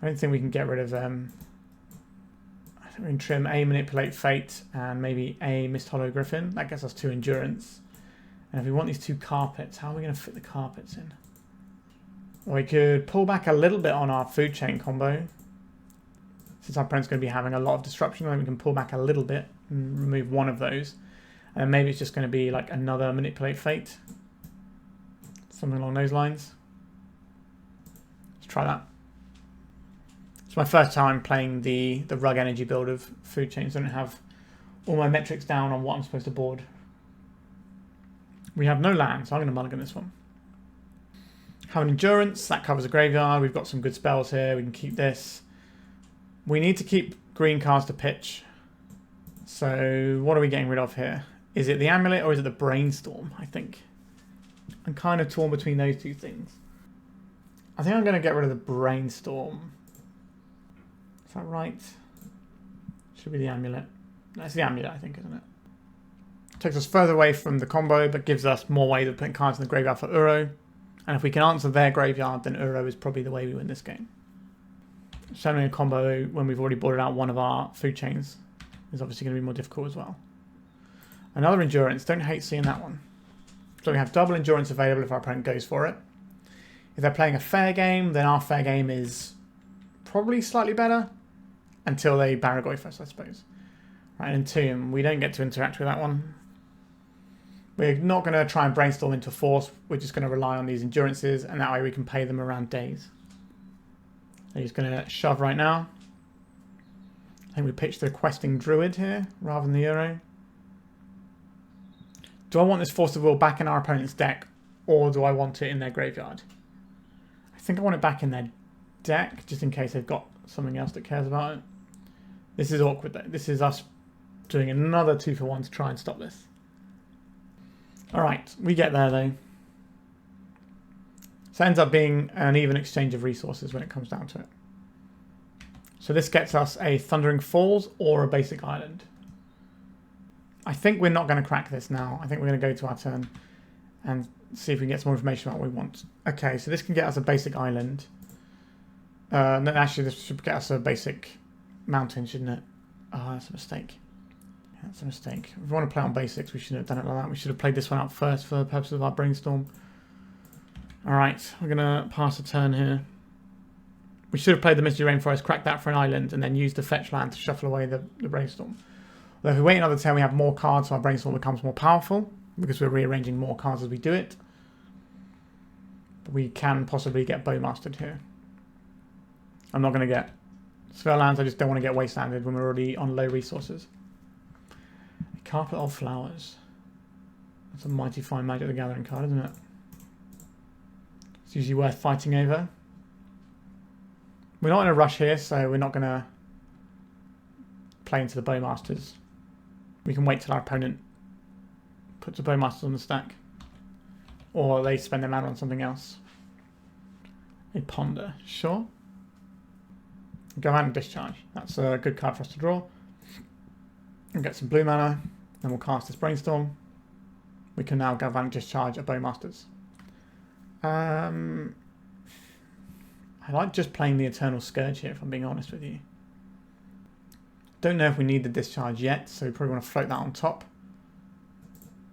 I don't think we can get rid of I think we can trim a Manipulate Fate and maybe a Misthollow Griffin. That gets us 2 Endurance. And if we want these 2 carpets, how are we going to fit the carpets in? Well, we could pull back a little bit on our food chain combo. Since our opponent's going to be having a lot of disruption, I think we can pull back a little bit and remove one of those. And maybe it's just going to be like another Manipulate Fate. Something along those lines. Let's try that. It's my first time playing the Rug Energy build of food chains. I don't have all my metrics down on what I'm supposed to board. We have no land, so I'm going to mulligan this one. Have an Endurance, that covers a graveyard. We've got some good spells here. We can keep this. We need to keep green cards to pitch. So what are we getting rid of here? Is it the Amulet or is it the Brainstorm, I think? I'm kind of torn between those 2 things. I think I'm going to get rid of the Brainstorm. Is that right? Should be the Amulet. That's the Amulet, I think, isn't it? Takes us further away from the combo, but gives us more ways of putting cards in the graveyard for Uro. And if we can answer their graveyard, then Uro is probably the way we win this game. Showing a combo when we've already boarded out one of our food chains is obviously going to be more difficult as well. Another Endurance. Don't hate seeing that one. So we have double Endurance available if our opponent goes for it. If they're playing a fair game, then our fair game is probably slightly better until they Barragoy first, I suppose. Right, and Tomb, we don't get to interact with that one. We're not going to try and Brainstorm into Force. We're just going to rely on these Endurances, and that way we can pay them around days. So he's going to shove right now. I think we pitched the Questing Druid here rather than the Euro. Do I want this Force of Will back in our opponent's deck, or do I want it in their graveyard? I think I want it back in their deck, just in case they've got something else that cares about it. This is awkward though. This is us doing another 2-for-1 to try and stop this. Alright, we get there though. So it ends up being an even exchange of resources when it comes down to it. So this gets us a Thundering Falls or a basic island. I think we're not going to crack this now. I think we're going to go to our turn and see if we can get some more information about what we want. Okay, so this can get us a basic island. No, actually, this should get us a basic mountain, shouldn't it? Oh, that's a mistake. Yeah, that's a mistake. If we want to play on basics, we shouldn't have done it like that. We should have played this one out first for the purposes of our Brainstorm. Alright, we're going to pass a turn here. We should have played the Misty Rainforest, cracked that for an island, and then used the fetch land to shuffle away the Brainstorm. Although if we wait another turn, we have more cards, so our Brainstorm becomes more powerful, because we're rearranging more cards as we do it. But we can possibly get Bowmastered here. I'm not going to get Spell lands, I just don't want to get wastelanded when we're already on low resources. A Carpet of Flowers. That's a Mighty Fine Magic the Gathering card, isn't it? It's usually worth fighting over. We're not in a rush here, so we're not going to play into the Bowmasters. We can wait till our opponent puts the Bowmasters on the stack. Or they spend their mana on something else. A Ponder, sure. Galvanic Discharge. That's a good card for us to draw. And get some blue mana. Then we'll cast this Brainstorm. We can now Galvanic Discharge a Bowmasters. I like just playing the Eternal Scourge here, if I'm being honest with you. Don't know if we need the Discharge yet, so we probably want to float that on top.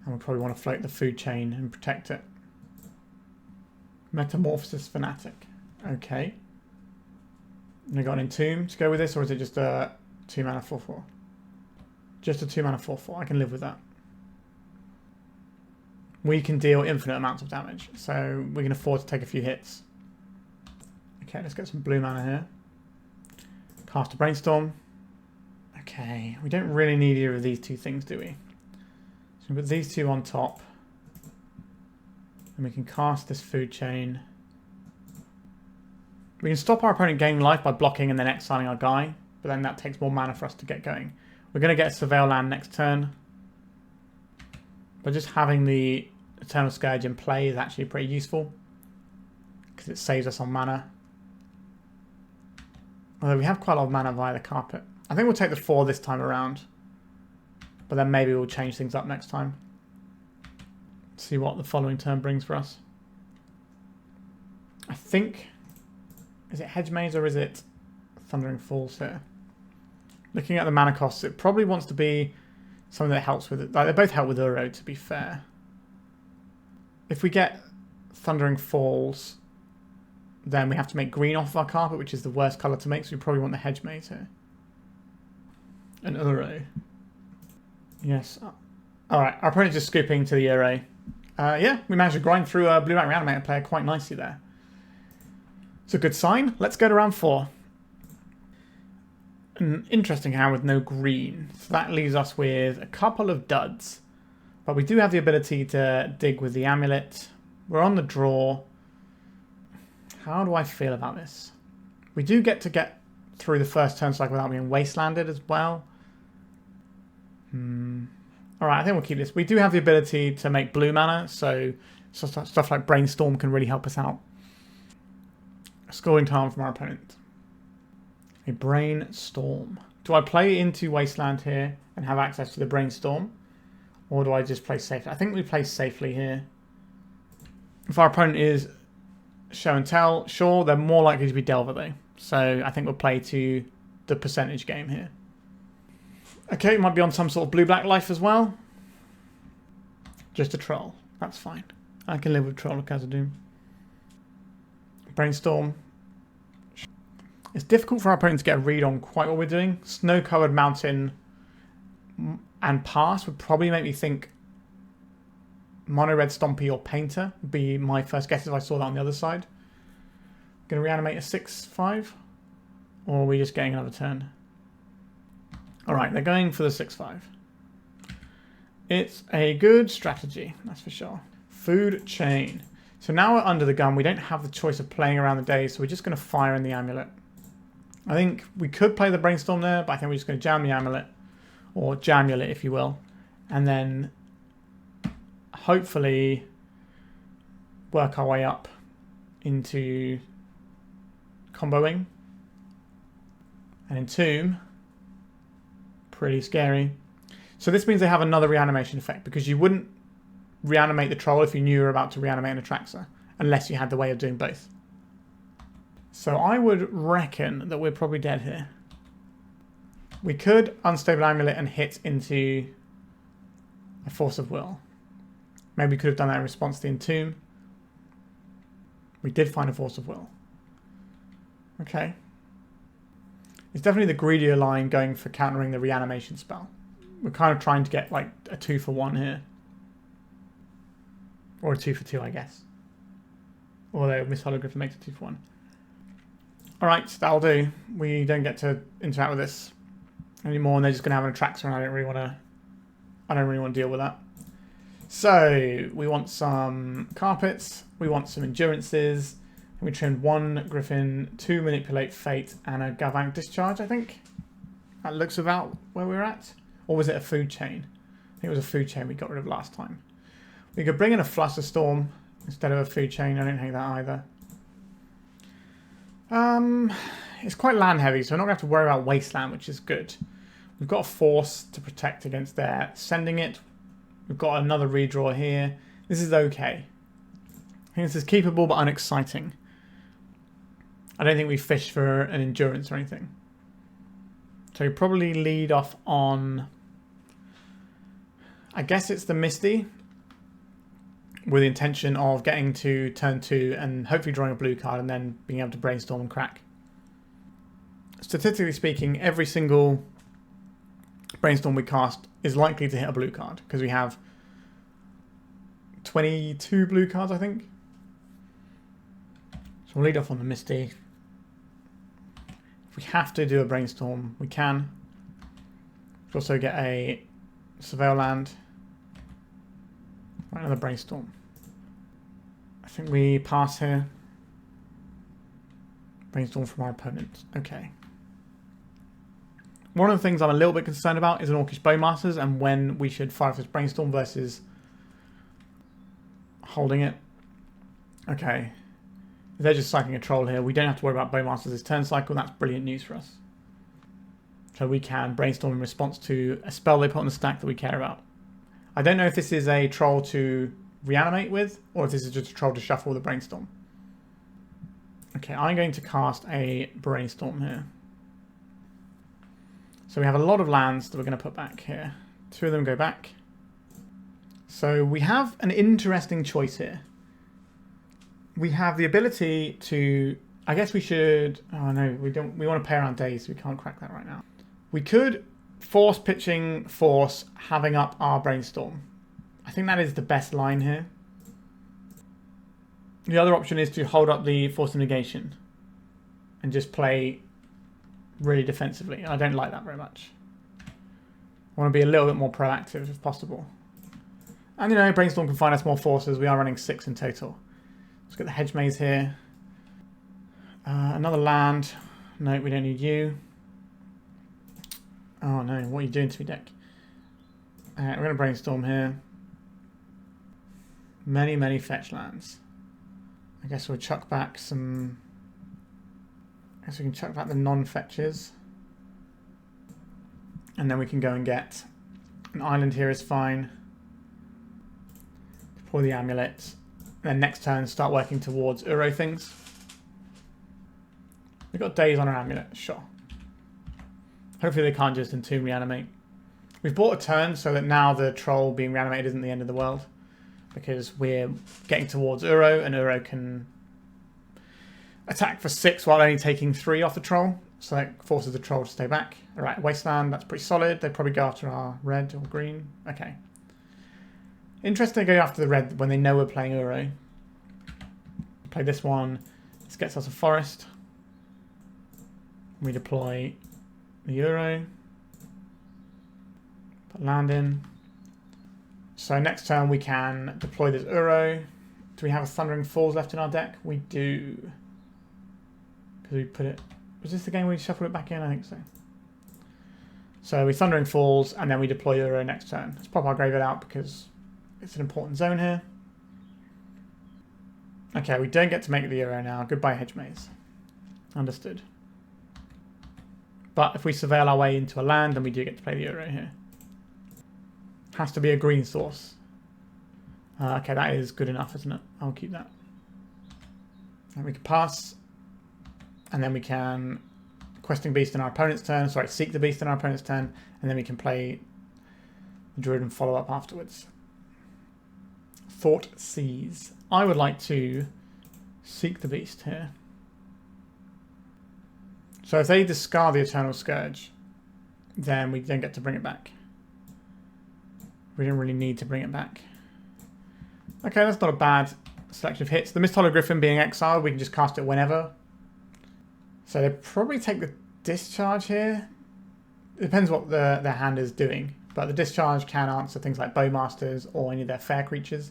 And we probably want to float the food chain and protect it. Metamorphosis Fanatic. Okay. And we got an Entomb to go with this, or is it just a 2 mana 4/4? Just a 2 mana 4/4. I can live with that. We can deal infinite amounts of damage, so we can afford to take a few hits. Okay, let's get some blue mana here. Cast a Brainstorm. Okay, we don't really need either of these two things, do we? So we put these two on top. And we can cast this food chain. We can stop our opponent gaining life by blocking and then exiling our guy, but then that takes more mana for us to get going. We're going to get a Surveil land next turn. But just having the Eternal Scourge in play is actually pretty useful, because it saves us on mana. Although we have quite a lot of mana via the carpet. I think we'll take the 4 this time around, but then maybe we'll change things up next time. See what the following turn brings for us. I think... Is it Hedge Maze or is it Thundering Falls here? Looking at the mana costs, it probably wants to be something that helps with it. Like, they both help with Uro, to be fair. If we get Thundering Falls, then we have to make green off of our carpet, which is the worst colour to make, so we probably want the Hedge Maze here. An Uro. Yes. Alright, our opponent's just scooping to the Uro. Yeah, we managed to grind through a blue-black reanimator player quite nicely there. It's a good sign. Let's go to round 4. An interesting hand with no green. So that leaves us with a couple of duds. But we do have the ability to dig with the amulet. We're on the draw. How do I feel about this? We do get to get through the first turn cycle without being wastelanded as well. Alright, I think we'll keep this. We do have the ability to make blue mana, so stuff like Brainstorm can really help us out. Scalding Tarn from our opponent. A Brainstorm. Do I play into Wasteland here and have access to the Brainstorm? Or do I just play safe? I think we play safely here. If our opponent is Show and Tell, sure, they're more likely to be Delver though. So I think we'll play to the percentage game here. Okay, might be on some sort of blue-black life as well. Just a Troll. That's fine. I can live with Troll of Khazad-dûm. Brainstorm. It's difficult for our opponent to get a read on quite what we're doing. Snow-covered mountain and pass would probably make me think Mono Red Stompy or Painter would be my first guess if I saw that on the other side. Going to reanimate a 6/5? Or are we just getting another turn? Alright, they're going for the 6/5. It's a good strategy, that's for sure. Food chain. So now we're under the gun. We don't have the choice of playing around the day, so we're just going to fire in the amulet. I think we could play the Brainstorm there, but I think we're just going to jam the amulet. Or jamulet, if you will. And then hopefully work our way up into comboing. And Entomb. Pretty scary. So this means they have another reanimation effect, because you wouldn't reanimate the Troll if you knew you were about to reanimate an Atraxa, unless you had the way of doing both. So I would reckon that we're probably dead here. We could Unstable Amulet and hit into a Force of Will. Maybe we could have done that in response to the Entomb. We did find a Force of Will. Okay. It's definitely the greedier line going for countering the reanimation spell. We're kind of trying to get like a 2-for-1 here. Or a 2-for-2, I guess. Although Misthollow Griffin makes a 2-for-1. Alright, that'll do. We don't get to interact with this anymore, and they're just going to have an Atraxa, and I don't really want to deal with that. So we want some carpets, we want some endurances, and we trimmed 1 griffin, 2 manipulate fate, and a galvanic discharge, I think. That looks about where we're at. Or was it a food chain? I think it was a food chain we got rid of last time. We could bring in a Flusterstorm instead of a food chain. I don't hate that either. It's quite land heavy, so we're not going to have to worry about wasteland, which is good. We've got a force to protect against their sending it. We've got another redraw here. This is okay. I think this is keepable but unexciting. I don't think we fish for an endurance or anything. So we probably lead off on... I guess it's the Misty, with the intention of getting to turn 2 and hopefully drawing a blue card and then being able to brainstorm and crack. Statistically speaking, every single brainstorm we cast is likely to hit a blue card because we have 22 blue cards, I think. So we'll lead off on the Misty. If we have to do a brainstorm, we can. We'll also get a Surveil land. Right, another brainstorm. I think we pass here. Brainstorm from our opponent. Okay. One of the things I'm a little bit concerned about is an Orcish Bowmasters and when we should fire this brainstorm versus holding it. Okay. They're just cycling a troll here. We don't have to worry about Bowmasters this turn cycle. That's brilliant news for us. So we can brainstorm in response to a spell they put on the stack that we care about. I don't know if this is a troll to reanimate with, or if this is just a troll to shuffle the brainstorm. Okay, I'm going to cast a brainstorm here. So we have a lot of lands that we're going to put back here. 2 of them go back. So we have an interesting choice here. We have the ability to... I guess we should... Oh no, we don't. We want to pay around days, so we can't crack that right now. We could force pitching force having up our brainstorm. I think that is the best line here. The other option is to hold up the Force of Negation and just play really defensively. I don't like that very much. I want to be a little bit more proactive if possible. And you know, Brainstorm can find us more forces. We are running 6 in total. Let's get the Hedge Maze here. Another land. No, we don't need you. Oh no, what are you doing to me, deck? We're going to Brainstorm here. Many, many fetch lands. I guess we'll chuck back some... I guess we can chuck back the non-fetches. And then we can go and get... An island here is fine. Deploy the amulet. And then next turn start working towards Uro things. We've got days on our amulet, sure. Hopefully they can't just entomb reanimate. We've bought a turn so that now the troll being reanimated isn't the end of the world. Because we're getting towards Uro, and Uro can attack for 6 while only taking 3 off the troll. So that forces the troll to stay back. Alright, Wasteland, that's pretty solid. They probably go after our red or green. Okay. Interesting to go after the red when they know we're playing Uro. Play this one. This gets us a forest. We deploy the Uro. Put land in. So next turn we can deploy this Uro. Do we have a Thundering Falls left in our deck? We do. Because we put it... Was this the game we shuffled it back in? I think so. So we Thundering Falls and then we deploy Uro next turn. Let's pop our graveyard out because it's an important zone here. Okay, we don't get to make the Uro now. Goodbye, Hedge Maze. Understood. But if we surveil our way into a land, then we do get to play the Uro here. Has to be a green source. Okay, that is good enough, isn't it? I'll keep that. And we can pass. And then we can Questing Beast in our opponent's turn. Sorry, Seek the Beast in our opponent's turn. And then we can play the Druid and follow up afterwards. Thought Seize. I would like to Seek the Beast here. So if they discard the Eternal Scourge, then we don't get to bring it back. We don't really need to bring it back. Okay, that's not a bad selection of hits. The Misthollow Griffin being exiled, we can just cast it whenever. So they probably take the Discharge here. It depends what their hand is doing. But the discharge can answer things like Bowmasters or any of their fair creatures.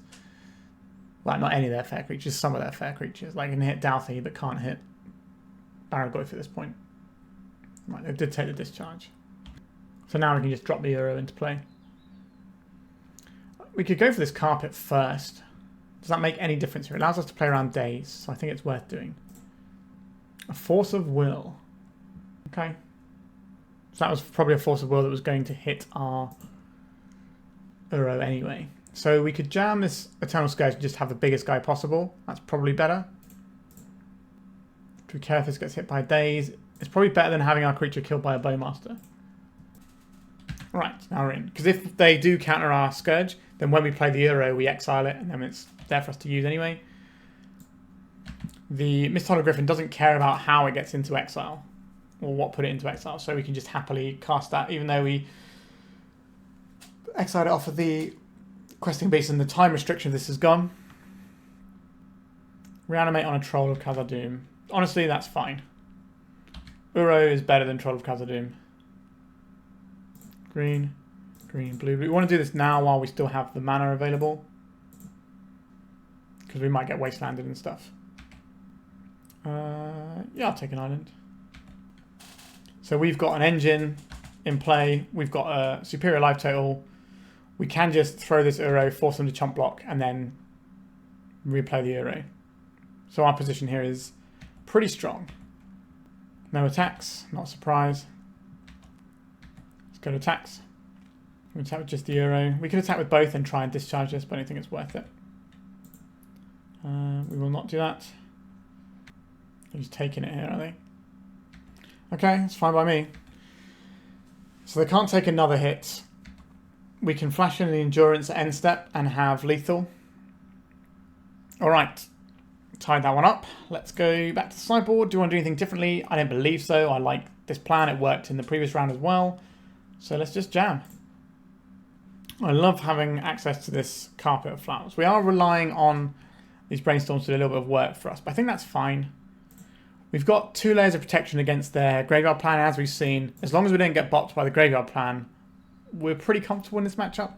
Well, not any of their fair creatures, some of their fair creatures. Like, it can hit Douthie, but can't hit Barragoyf at this point. Right, they did take the discharge. So now we can just drop the Uro into play. We could go for this carpet first. Does that make any difference here? It allows us to play around days, so I think it's worth doing. A Force of Will. Okay. So that was probably a Force of Will that was going to hit our Uro anyway. So we could jam this Eternal Scourge and just have the biggest guy possible. That's probably better. Do we care if this gets hit by days? It's probably better than having our creature killed by a Bowmaster. Right, now we're in. Because if they do counter our Scourge, then when we play the Uro, we exile it, and then it's there for us to use anyway. The Misthollow Griffin doesn't care about how it gets into exile, or what put it into exile, so we can just happily cast that, even though we exiled it off of the Questing Beast and the time restriction of this is gone. Reanimate on a Troll of Khazad-dûm. Honestly, that's fine. Uro is better than Troll of Khazad-dûm. Green, green, blue. We want to do this now while we still have the mana available, because we might get wastelanded and stuff. Yeah, I'll take an island. So we've got an engine in play. We've got a superior life total. We can just throw this Uro, force them to chump block, and then replay the Uro. So our position here is pretty strong. No attacks, not a surprise. Let's go to attacks. We attack with just the Uro. We could attack with both and try and discharge this, but I don't think it's worth it. We will not do that. He's taking it here, are they? Okay, it's fine by me. So they can't take another hit. We can flash in the Endurance at end step and have lethal. Alright. Tied that one up. Let's go back to the sideboard. Do you want to do anything differently? I don't believe so. I like this plan. It worked in the previous round as well. So let's just jam. I love having access to this carpet of flowers. We are relying on these brainstorms to do a little bit of work for us, but I think that's fine. We've got 2 layers of protection against their graveyard plan, as we've seen. As long as we don't get bopped by the graveyard plan, we're pretty comfortable in this matchup.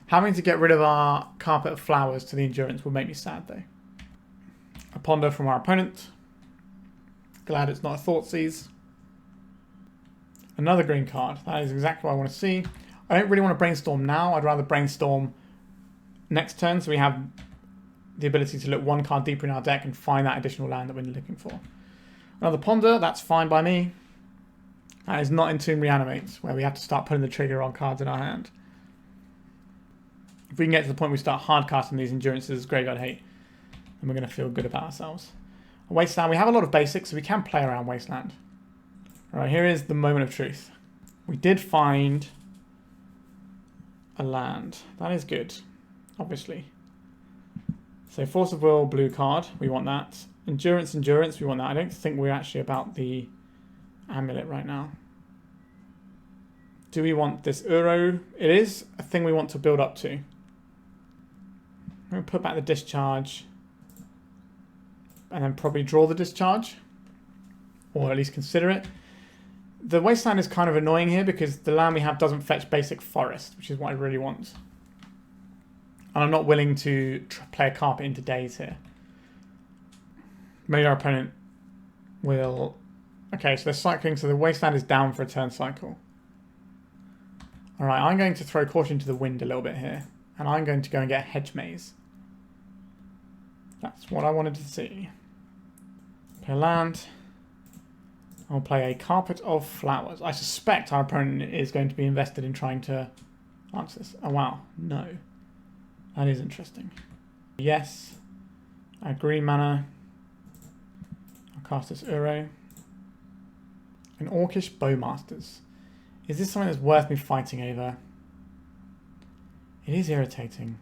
Having to get rid of our carpet of flowers to the Endurance will make me sad, though. A Ponder from our opponent. Glad it's not a Thoughtseize. Another green card. That is exactly what I want to see. I don't really want to Brainstorm now. I'd rather Brainstorm next turn, so we have the ability to look 1 card deeper in our deck and find that additional land that we're looking for. Another Ponder, that's fine by me. That is not Entomb Reanimate, where we have to start putting the trigger on cards in our hand. If we can get to the point we start hard casting these Endurances, Graveyard Hate, then we're going to feel good about ourselves. A Wasteland, we have a lot of basics, so we can play around Wasteland. Alright, here is the moment of truth. We did find a land. That is good, obviously. So Force of Will, blue card, we want that. Endurance, Endurance, we want that. I don't think we're actually about the Amulet right now. Do we want this Uro? It is a thing we want to build up to. I'm going to put back the Discharge. And then probably draw the Discharge. Or at least consider it. The Wasteland is kind of annoying here because the land we have doesn't fetch basic forest, which is what I really want. And I'm not willing to play a carpet into days here. Maybe our opponent will... Okay, so they're cycling, so the Wasteland is down for a turn cycle. Alright, I'm going to throw caution to the wind a little bit here. And I'm going to go and get a Hedge Maze. That's what I wanted to see. Play a land. I'll play a Carpet of Flowers. I suspect our opponent is going to be invested in trying to answer this. Oh wow, no. That is interesting. Yes. A green mana. I'll cast this Uro. An Orcish Bowmasters. Is this something that's worth me fighting over? It is irritating.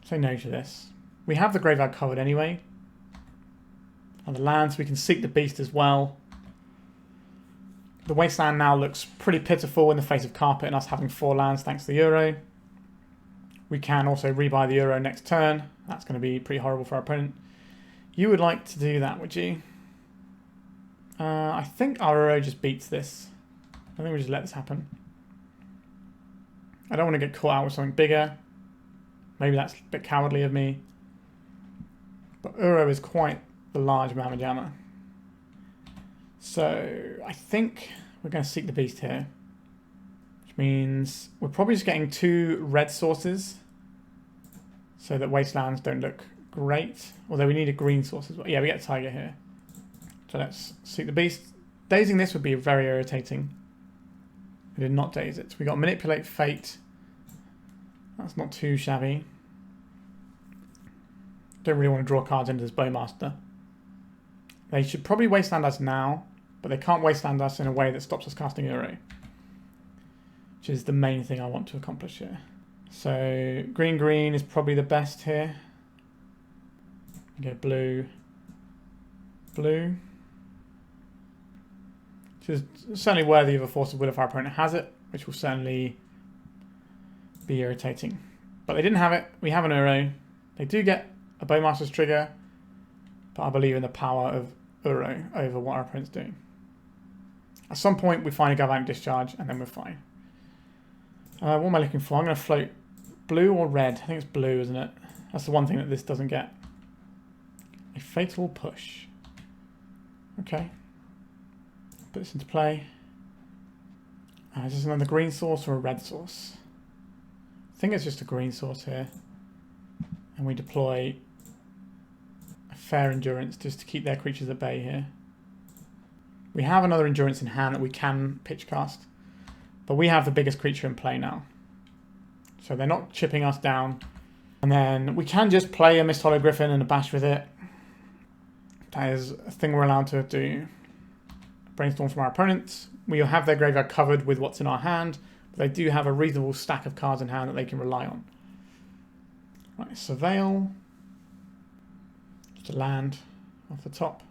Say no to this. We have the graveyard covered anyway. And the lands, we can seek the beast as well. The Wasteland now looks pretty pitiful in the face of carpet and us having 4 lands thanks to the Uro. We can also rebuy the Uro next turn. That's going to be pretty horrible for our opponent. You would like to do that, would you? I think our Uro just beats this. I think we just let this happen. I don't want to get caught out with something bigger. Maybe that's a bit cowardly of me. But Uro is quite the large Mamma Jamma. So I think we're going to seek the beast here. Which means we're probably just getting 2 red sources. So that wastelands don't look great. Although we need a green source as well. Yeah, we get Taiga here. So let's seek the beast. Dazing this would be very irritating. We did not daze it. We got Manipulate Fate. That's not too shabby. Don't really want to draw cards into this Bowmaster. They should probably wasteland us now, but they can't wasteland us in a way that stops us casting Uro. Which is the main thing I want to accomplish here. So green is probably the best here. Go blue. Blue. Which is certainly worthy of a Force of Will if our opponent has it, which will certainly be irritating. But they didn't have it. We have an Uro. They do get a Bowmaster's trigger, but I believe in the power of Uro over what our opponent's doing. At some point we find a Galvanic Discharge and then we're fine. What am I looking for? I'm going to float blue or red. I think it's blue, isn't it? That's the one thing that this doesn't get. A Fatal Push. Okay. Put this into play. Is this another green source or a red source? I think it's just a green source here. And we deploy a fair endurance just to keep their creatures at bay here. We have another endurance in hand that we can pitch cast. But we have the biggest creature in play now. So they're not chipping us down. And then we can just play a Misthollow Griffin and a bash with it. That is a thing we're allowed to do. Brainstorm from our opponents. We'll have their graveyard covered with what's in our hand. But they do have a reasonable stack of cards in hand that they can rely on. Right, Surveil. Just a land off the top.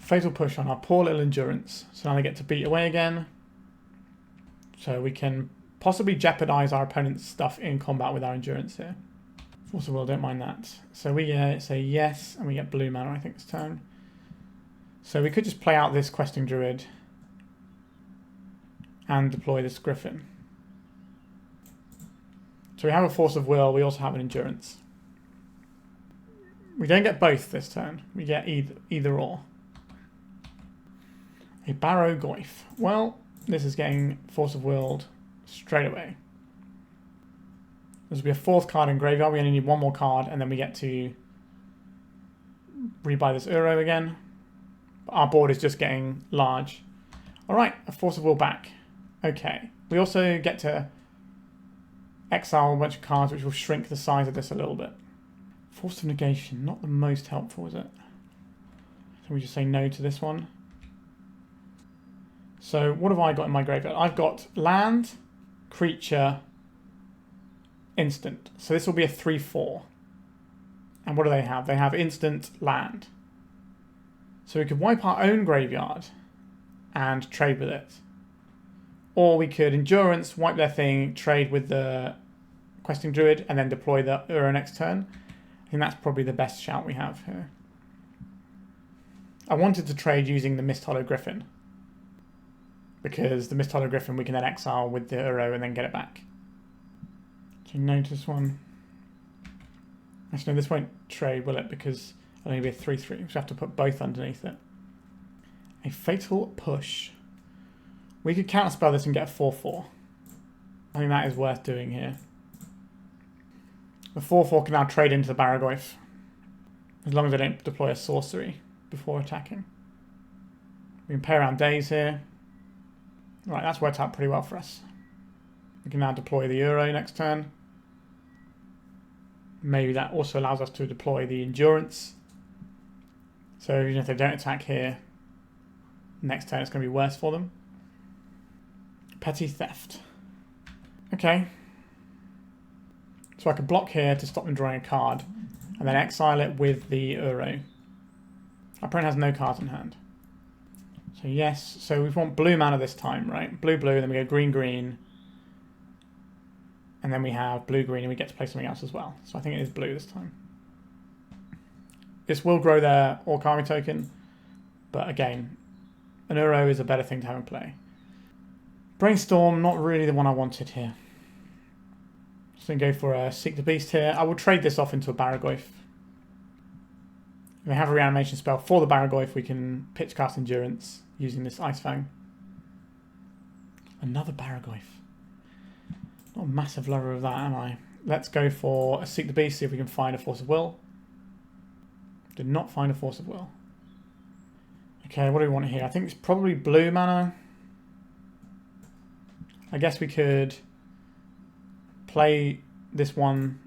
Fatal Push on our poor little endurance. So now they get to beat away again. So we can possibly jeopardize our opponent's stuff in combat with our endurance here. Force of Will, don't mind that. So we say yes, and we get blue mana, I think, this turn. So we could just play out this Questing Druid and deploy this Griffin. So we have a Force of Will, we also have an endurance. We don't get both this turn. We get either or. A Barrow Goyf. Well, this is getting Force of Willed straight away. This will be a 4th card in graveyard. We only need 1 more card, and then we get to rebuy this Uro again. But our board is just getting large. Alright, a Force of Will back. Okay. We also get to exile a bunch of cards, which will shrink the size of this a little bit. Force of Negation, not the most helpful, is it? So we just say no to this one. So what have I got in my graveyard? I've got land, creature, instant. So this will be a 3/4. And what do they have? They have instant, land. So we could wipe our own graveyard and trade with it. Or we could endurance, wipe their thing, trade with the Questing Druid, and then deploy the Uro next turn. I think that's probably the best shout we have here. I wanted to trade using the Misthollow Griffin. Because the Misthollow Griffin we can then exile with the Uro and then get it back. So notice one. Actually, no, this won't trade, will it? Because it'll only be a 3/3. We have to put both underneath it. A Fatal Push. We could counterspell this and get a 4/4. I think that is worth doing here. The 4/4 can now trade into the Barrow Goyf. As long as they don't deploy a sorcery before attacking. We can pay around days here. Right, that's worked out pretty well for us. We can now deploy the Uro next turn. Maybe that also allows us to deploy the Endurance. So even if they don't attack here, next turn it's going to be worse for them. Petty Theft. Okay. So I could block here to stop them drawing a card, and then exile it with the Uro. Our opponent has no cards in hand. So yes, so we want blue mana this time, right? Blue, blue, then we go green, green. And then we have blue, green, and we get to play something else as well. So I think it is blue this time. This will grow their Origami token, but again, an Uro is a better thing to have in play. Brainstorm, not really the one I wanted here. Just going to go for a Seek the Beast here. I will trade this off into a Barragoyf. If we have a reanimation spell for the Barragoyf, we can pitch cast Endurance using this Ice-Fang. Another Barragoyf. Not a massive lover of that, am I? Let's go for a Seek the Beast, see if we can find a Force of Will. Did not find a Force of Will. Okay, what do we want here? I think it's probably blue mana. I guess we could play this one.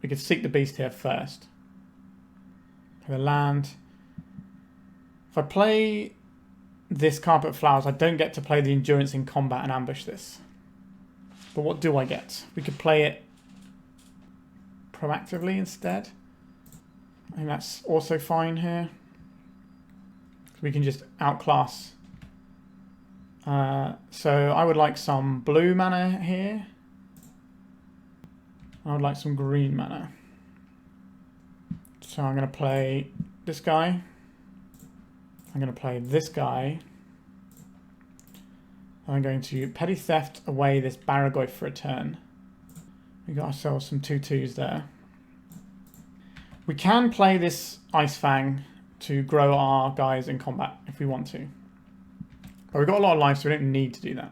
We could Seek the Beast here first. For the land. If I play this Carpet of Flowers, I don't get to play the Endurance in combat and ambush this. But what do I get? We could play it proactively instead. I think that's also fine here. We can just outclass. So I would like some blue mana here. I would like some green mana. So I'm going to play this guy. I'm going to play this guy. I'm going to Petty Theft away this Barragoyf for a turn. We got ourselves some 2/2s there. We can play this Ice-Fang to grow our guys in combat if we want to. But we've got a lot of life, so we don't need to do that.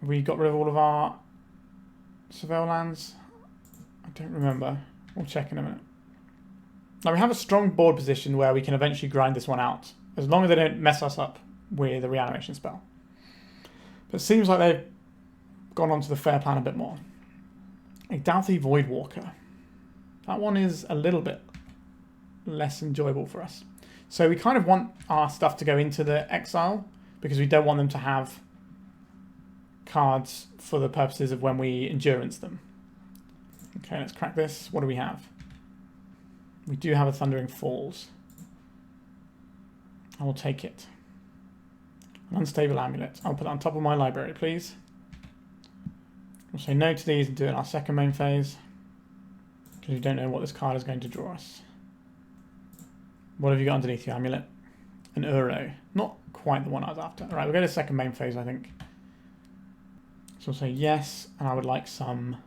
We got rid of all of our Surveil lands? I don't remember. We'll check in a minute. Now we have a strong board position where we can eventually grind this one out, as long as they don't mess us up with a reanimation spell. But it seems like they've gone onto the fair plan a bit more. A Douthie Voidwalker. That one is a little bit less enjoyable for us. So we kind of want our stuff to go into the exile because we don't want them to have cards for the purposes of when we endurance them. Okay, let's crack this. What do we have? We do have a Thundering Falls. I will take it. An Unstable Amulet. I'll put it on top of my library, please. We'll say no to these and do it in our second main phase. Because we don't know what this card is going to draw us. What have you got underneath your amulet? An Uro. Not quite the one I was after. Alright, we'll go to second main phase, I think. So we'll say yes, and I would like some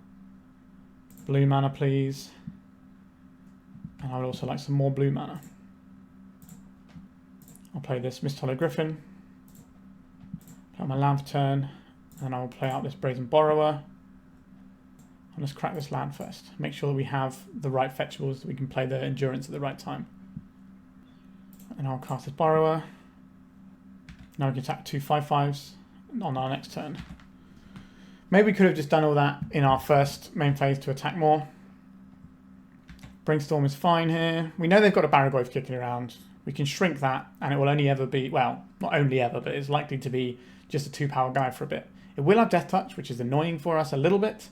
blue mana, please. And I would also like some more blue mana. I'll play this Misthollow Griffin. Play out my land for turn. And I will play out this Brazen Borrower. And let's crack this land first. Make sure that we have the right fetchables, that we can play the Endurance at the right time. And I'll cast this Borrower. Now we can attack 2 5/5s on our next turn. Maybe we could have just done all that in our first main phase to attack more. Brainstorm is fine here. We know they've got a Barragoyf kicking around. We can shrink that, and it will only ever be, well, not only ever, but it's likely to be just a 2-power guy for a bit. It will have Death Touch, which is annoying for us a little bit,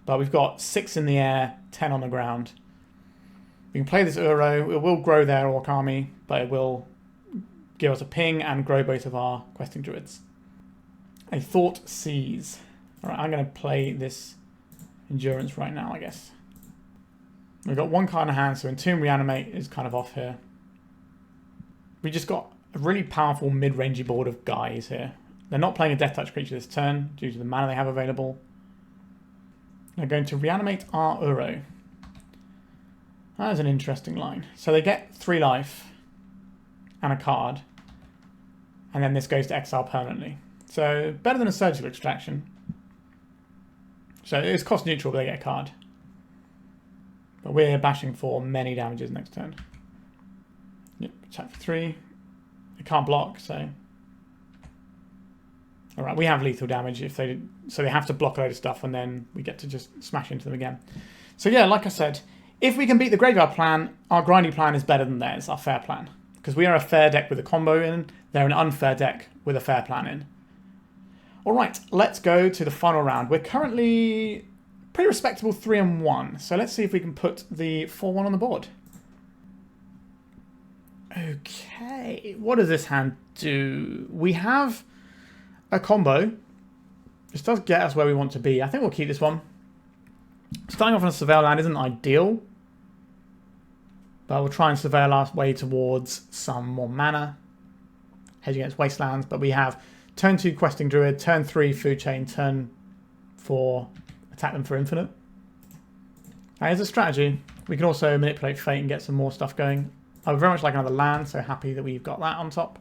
but we've got 6 in the air, 10 on the ground. We can play this Uro. It will grow their Orc army, but it will give us a ping and grow both of our Questing Druids. A Thought Seize. Alright, I'm going to play this Endurance right now, I guess. We've got one card in hand, so Entomb Reanimate is kind of off here. We just got a really powerful mid-rangey board of guys here. They're not playing a Death Touch creature this turn due to the mana they have available. They're going to reanimate our Uro. That is an interesting line. So they get 3 life and a card, and then this goes to exile permanently. So better than a Surgical Extraction. So it's cost neutral, but they get a card. But we're bashing for many damages next turn. Yep, attack for 3. They can't block, so... Alright, we have lethal damage if they... So they have to block a load of stuff, and then we get to just smash into them again. So yeah, like I said, if we can beat the Graveyard plan, our grindy plan is better than theirs, our fair plan. Because we are a fair deck with a combo in, they're an unfair deck with a fair plan in. Alright, let's go to the final round. We're currently pretty respectable 3-1, so let's see if we can put the 4-1 on the board. Okay, what does this hand do? We have a combo. This does get us where we want to be. I think we'll keep this one. Starting off on a Surveil land isn't ideal, but we'll try and surveil our way towards some more mana. Hedge against Wastelands, but we have turn 2 Questing Druid, turn 3 Food Chain, turn 4 attack them for infinite. That is a strategy. We can also manipulate fate and get some more stuff going. I would very much like another land, so happy that we've got that on top.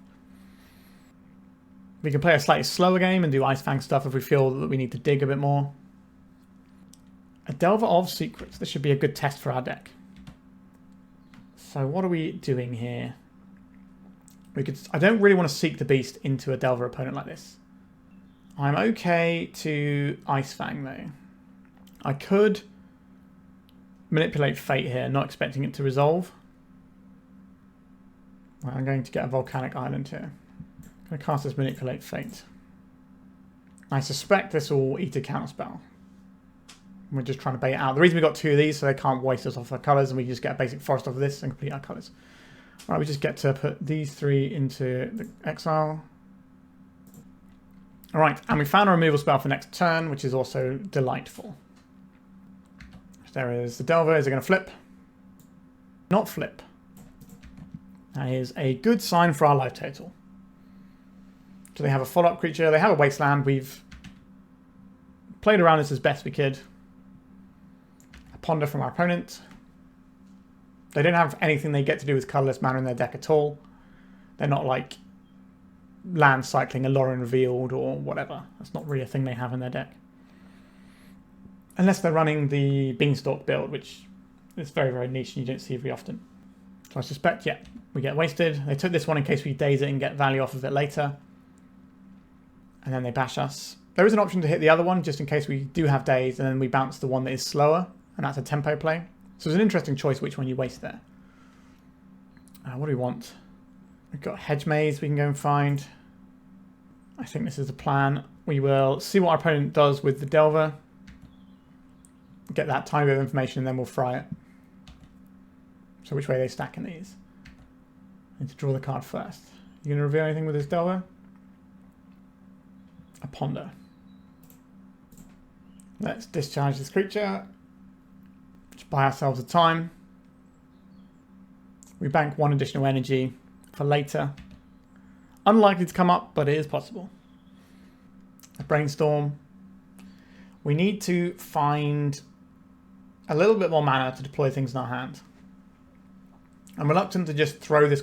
We can play a slightly slower game and do Ice-Fang stuff if we feel that we need to dig a bit more. A Delver of Secrets. This should be a good test for our deck. So what are we doing here? I don't really want to seek the beast into a Delver opponent like this. I'm okay to Ice-Fang though. I could manipulate fate here, not expecting it to resolve. Right, I'm going to get a Volcanic Island here. I'm going to cast this Manipulate Fate. I suspect this will eat a counterspell. We're just trying to bait it out. The reason we got 2 of these so they can't waste us off our colours, and we just get a basic forest off of this and complete our colours. Right, we just get to put these 3 into the exile. Alright, and we found a removal spell for next turn, which is also delightful. There is the Delver. Is it going to flip? Not flip. That is a good sign for our life total. Do they have a follow-up creature? They have a wasteland. We've played around this as best we could. A ponder from our opponent. They don't have anything they get to do with colourless mana in their deck at all. They're not like land cycling, a Lauren Revealed or whatever. That's not really a thing they have in their deck. Unless they're running the Beanstalk build, which is very, very niche and you don't see very often. So I suspect, yeah, we get wasted. They took this one in case we daze it and get value off of it later. And then they bash us. There is an option to hit the other one just in case we do have daze, and then we bounce the one that is slower, and that's a tempo play. So it's an interesting choice which one you waste there. What do we want? We've got Hedge Maze we can go and find. I think this is the plan. We will see what our opponent does with the Delver. Get that tiny bit of information and then we'll fry it. So which way are they stacking these? I need to draw the card first. You going to reveal anything with this Delver? A ponder. Let's discharge this creature. Just buy ourselves a time. We bank 1 additional energy for later. Unlikely to come up, but it is possible. A Brainstorm. We need to find a little bit more mana to deploy things in our hand. I'm reluctant to just throw this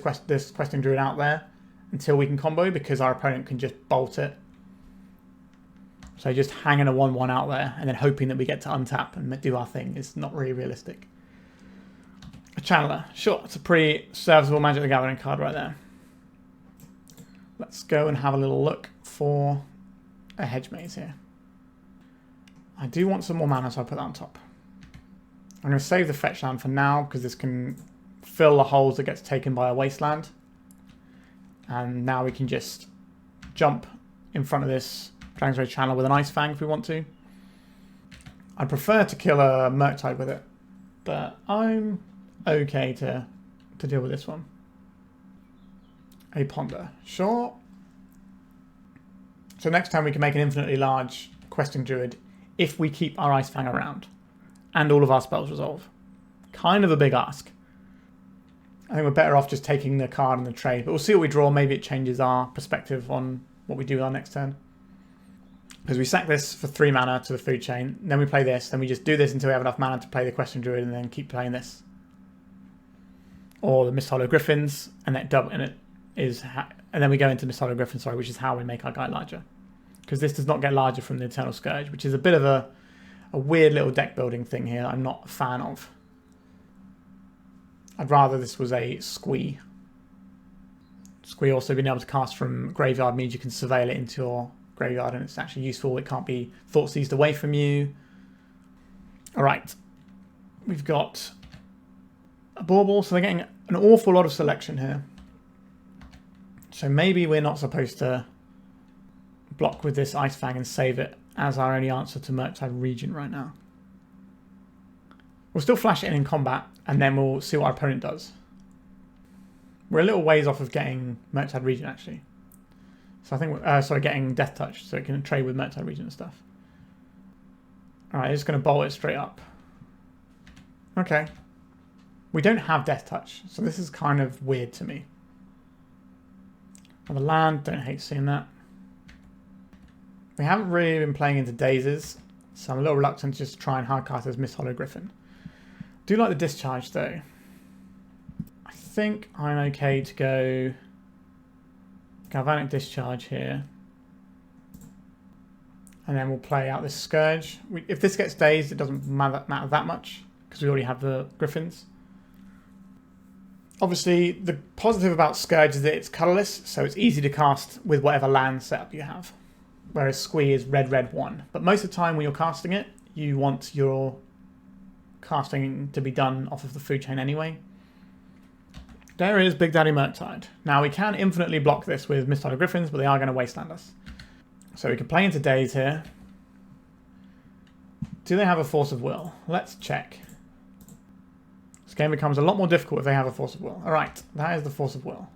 Questing Druid out there until we can combo, because our opponent can just bolt it. So just hanging a 1/1 out there and then hoping that we get to untap and do our thing is not really realistic. A Channeler. Sure, it's a pretty serviceable Magic the Gathering card right there. Let's go and have a little look for a Hedge Maze here. I do want some more mana, so I'll put that on top. I'm going to save the fetch land for now, because this can fill the holes that gets taken by a wasteland. And now we can just jump in front of this Dragon's Rage Channel with an Ice-Fang if we want to. I'd prefer to kill a Murktide with it, but I'm okay to deal with this one. A Ponder. Sure. So next time we can make an infinitely large Questing Druid if we keep our Ice-Fang around and all of our spells resolve. Kind of a big ask. I think we're better off just taking the card in the trade, but we'll see what we draw. Maybe it changes our perspective on what we do with our next turn. Because we sack this for 3 mana to the food chain, then we play this, then we just do this until we have enough mana to play the Questing Druid and then keep playing this. Or the Misthollow Griffins, and that double, and it is, and then we go into Misthollow Griffin, sorry, which is how we make our guy larger. Because this does not get larger from the Eternal Scourge, which is a bit of a weird little deck building thing here I'm not a fan of. I'd rather this was a Squee. Squee also being able to cast from graveyard means you can surveil it into your graveyard and it's actually useful. It can't be thought seized away from you. Alright. We've got a Bauble, so they're getting an awful lot of selection here. So maybe we're not supposed to block with this Ice-Fang and save it as our only answer to Murktide Regent right now. We'll still flash it in combat and then we'll see what our opponent does. We're a little ways off of getting Murktide Regent actually. So I think, sorry, getting Death Touch so it can trade with Murktide Regent and stuff. Alright, it's going to bolt it straight up. Okay. We don't have Death Touch, so this is kind of weird to me. On the land, don't hate seeing that. We haven't really been playing into Dazes, so I'm a little reluctant to just try and hardcast as Misthollow Griffin. Do like the Discharge though. I think I'm okay to go Galvanic Discharge here. And then we'll play out this Scourge. If this gets dazed, it doesn't matter that much, because we already have the Griffins. Obviously, the positive about Scourge is that it's colourless, so it's easy to cast with whatever land setup you have. Whereas Squee is red, red, 1. But most of the time when you're casting it, you want your casting to be done off of the food chain anyway. There is Big Daddy Murktide. Now, we can infinitely block this with Misthollow Griffins, but they are going to wasteland us. So we can play into Daze here. Do they have a Force of Will? Let's check. This game becomes a lot more difficult if they have a Force of Will. Alright, that is the Force of Will.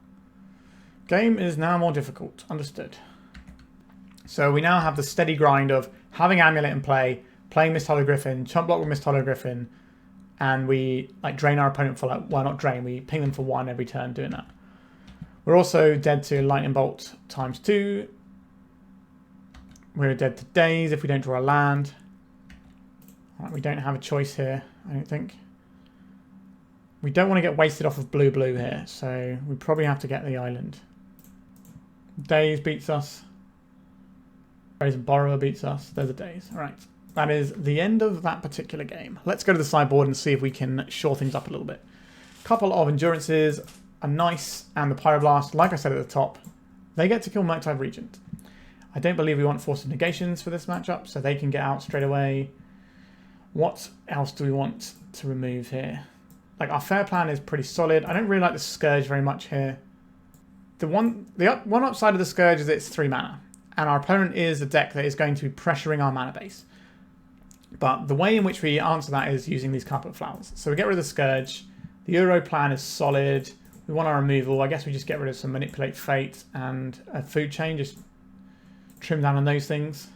Game is now more difficult. Understood. So we now have the steady grind of having Amulet in play, playing Misthollow Griffin, chump block with Misthollow Griffin, and we drain our opponent for well, not drain, we ping them for 1 every turn doing that. We're also dead to Lightning Bolt ×2. We're dead to Daze if we don't draw a land. Right, we don't have a choice here, I don't think. We don't want to get wasted off of blue here, so we probably have to get the island. Daze beats us. Brazen Borrower beats us. There's a Daze. Alright, that is the end of that particular game. Let's go to the sideboard and see if we can shore things up a little bit. Couple of Endurances, a Nice, and the Pyroblast. Like I said at the top, they get to kill Murktide Regent. I don't believe we want Force of Negations for this matchup, so they can get out straight away. What else do we want to remove here? Our fair plan is pretty solid. I don't really like the Scourge very much here. The one upside of the Scourge is that it's 3 mana, and our opponent is a deck that is going to be pressuring our mana base. But the way in which we answer that is using these Carpet Flowers. So we get rid of the Scourge. The Euro plan is solid. We want our removal. I guess we just get rid of some Manipulate Fate and a food chain. Just trim down on those things.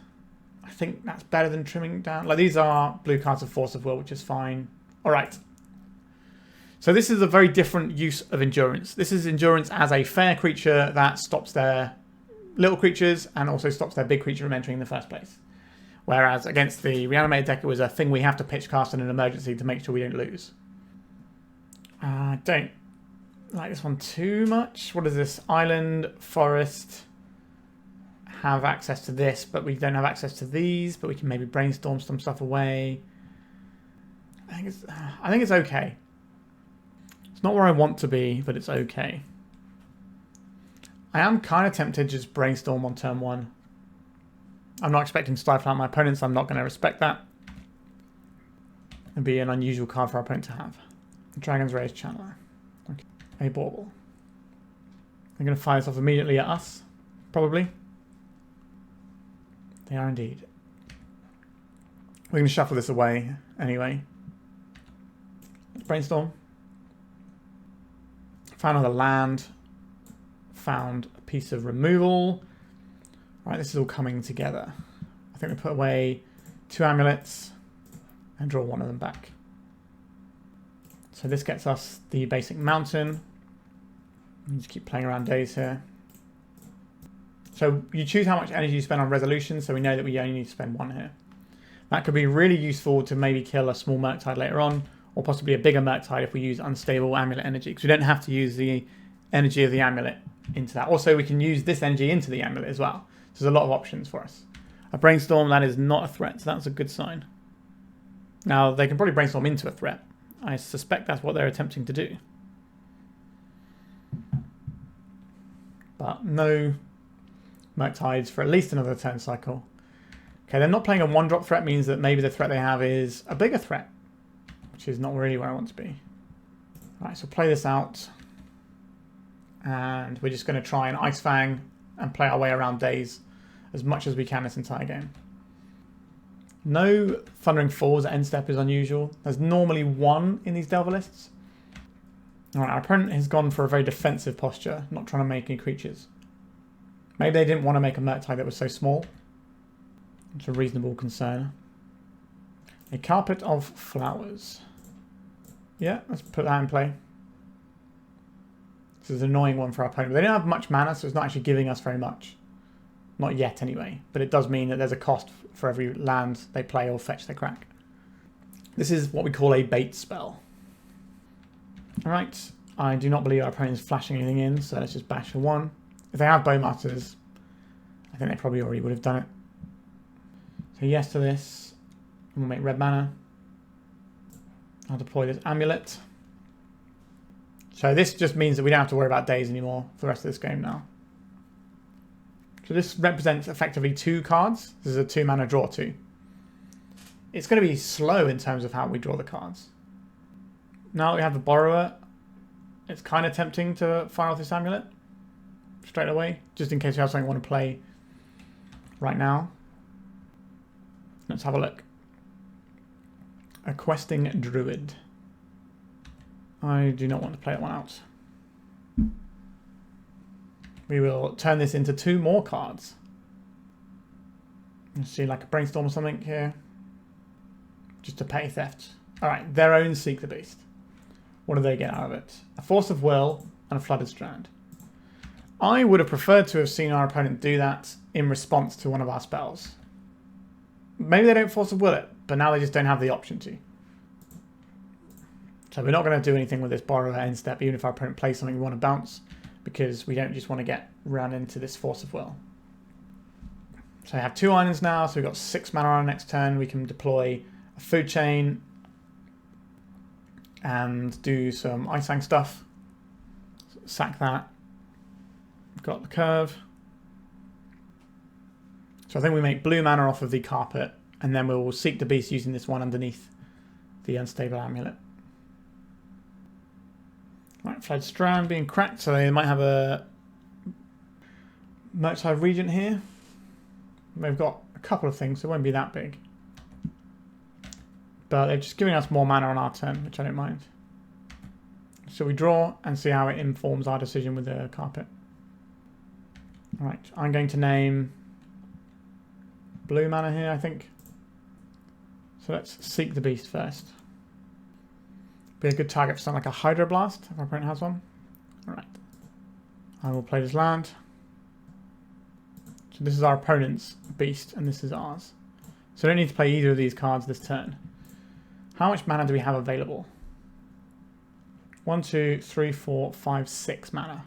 I think that's better than trimming down. These are blue cards of Force of Will, which is fine. Alright. So this is a very different use of Endurance. This is Endurance as a fair creature that stops their little creatures and also stops their big creature from entering in the first place. Whereas against the Reanimated deck, it was a thing we have to pitch cast in an emergency to make sure we don't lose. I don't like this one too much. What is this? Island, Forest. Have access to this, but we don't have access to these, but we can maybe brainstorm some stuff away. I think it's okay. It's not where I want to be, but it's okay. I am kind of tempted to just brainstorm on turn 1. I'm not expecting to stifle out my opponents. I'm not going to respect that. It'd be an unusual card for our opponent to have. Dragon's Rage Channeler. Okay. A Bauble. They're going to fire this off immediately at us, probably. They are indeed. We're going to shuffle this away anyway. Let's brainstorm. Found another land. Found a piece of removal. Right, this is all coming together. I think we put away 2 amulets and draw 1 of them back. So this gets us the basic mountain. We just keep playing around days here. So you choose how much energy you spend on resolution, so we know that we only need to spend 1 here. That could be really useful to maybe kill a small Murktide later on, or possibly a bigger Murktide if we use Unstable Amulet energy, because we don't have to use the energy of the Amulet into that. Also, we can use this energy into the Amulet as well. So there's a lot of options for us. A Brainstorm, that is not a threat, so that's a good sign. Now, they can probably Brainstorm into a threat. I suspect that's what they're attempting to do. But no Murktides for at least another turn cycle. Okay, they're not playing a 1-drop threat, means that maybe the threat they have is a bigger threat, which is not really where I want to be. Alright, so play this out. And we're just going to try and Ice-Fang and play our way around days as much as we can this entire game. No Thundering Falls at end step is unusual. There's normally 1 in these Delver lists. Alright, our opponent has gone for a very defensive posture, not trying to make any creatures. Maybe they didn't want to make a Murktide that was so small. It's a reasonable concern. A Carpet of Flowers. Yeah, let's put that in play. This is an annoying one for our opponent. They don't have much mana, so it's not actually giving us very much. Not yet anyway, but it does mean that there's a cost for every land they play or fetch they crack. This is what we call a bait spell. Alright, I do not believe our opponent is flashing anything in, so let's just bash for 1. If they have Bowmasters, I think they probably already would have done it. So yes to this. We'll make red mana. I'll deploy this amulet. So this just means that we don't have to worry about days anymore for the rest of this game now. So this represents effectively 2 cards. This is a 2 mana draw 2. It's going to be slow in terms of how we draw the cards. Now that we have the Borrower, it's kind of tempting to fire off this amulet straight away, just in case we have something we want to play right now. Let's have a look. A Questing Druid. I do not want to play that one out. We will turn this into 2 more cards. Let's see, like a Brainstorm or something here. Just to pay theft. Alright, their own Seek the Beast. What do they get out of it? A Force of Will and a Flooded Strand. I would have preferred to have seen our opponent do that in response to one of our spells. Maybe they don't Force of Will it, but now they just don't have the option to. So we're not going to do anything with this Borrower end step, even if our opponent plays something we want to bounce, because we don't just want to get run into this Force of Will. So I have 2 islands now, so we've got 6 mana on our next turn. We can deploy a Food Chain and do some Ice-Fang stuff. Sack that. We've got the curve. So I think we make blue mana off of the carpet, and then we'll Seek the Beast using this one underneath the Unstable Amulet. Right, Flood Strand being cracked, so they might have a Murktide Regent here. They've got a couple of things, so it won't be that big. But they're just giving us more mana on our turn, which I don't mind. So we draw and see how it informs our decision with the carpet. Alright, I'm going to name blue mana here, I think. So let's Seek the Beast first. Be a good target for something like a Hydroblast, if our opponent has one. Alright. I will play this land. So this is our opponent's beast, and this is ours. So I don't need to play either of these cards this turn. How much mana do we have available? 1, 2, 3, 4, 5, 6 mana.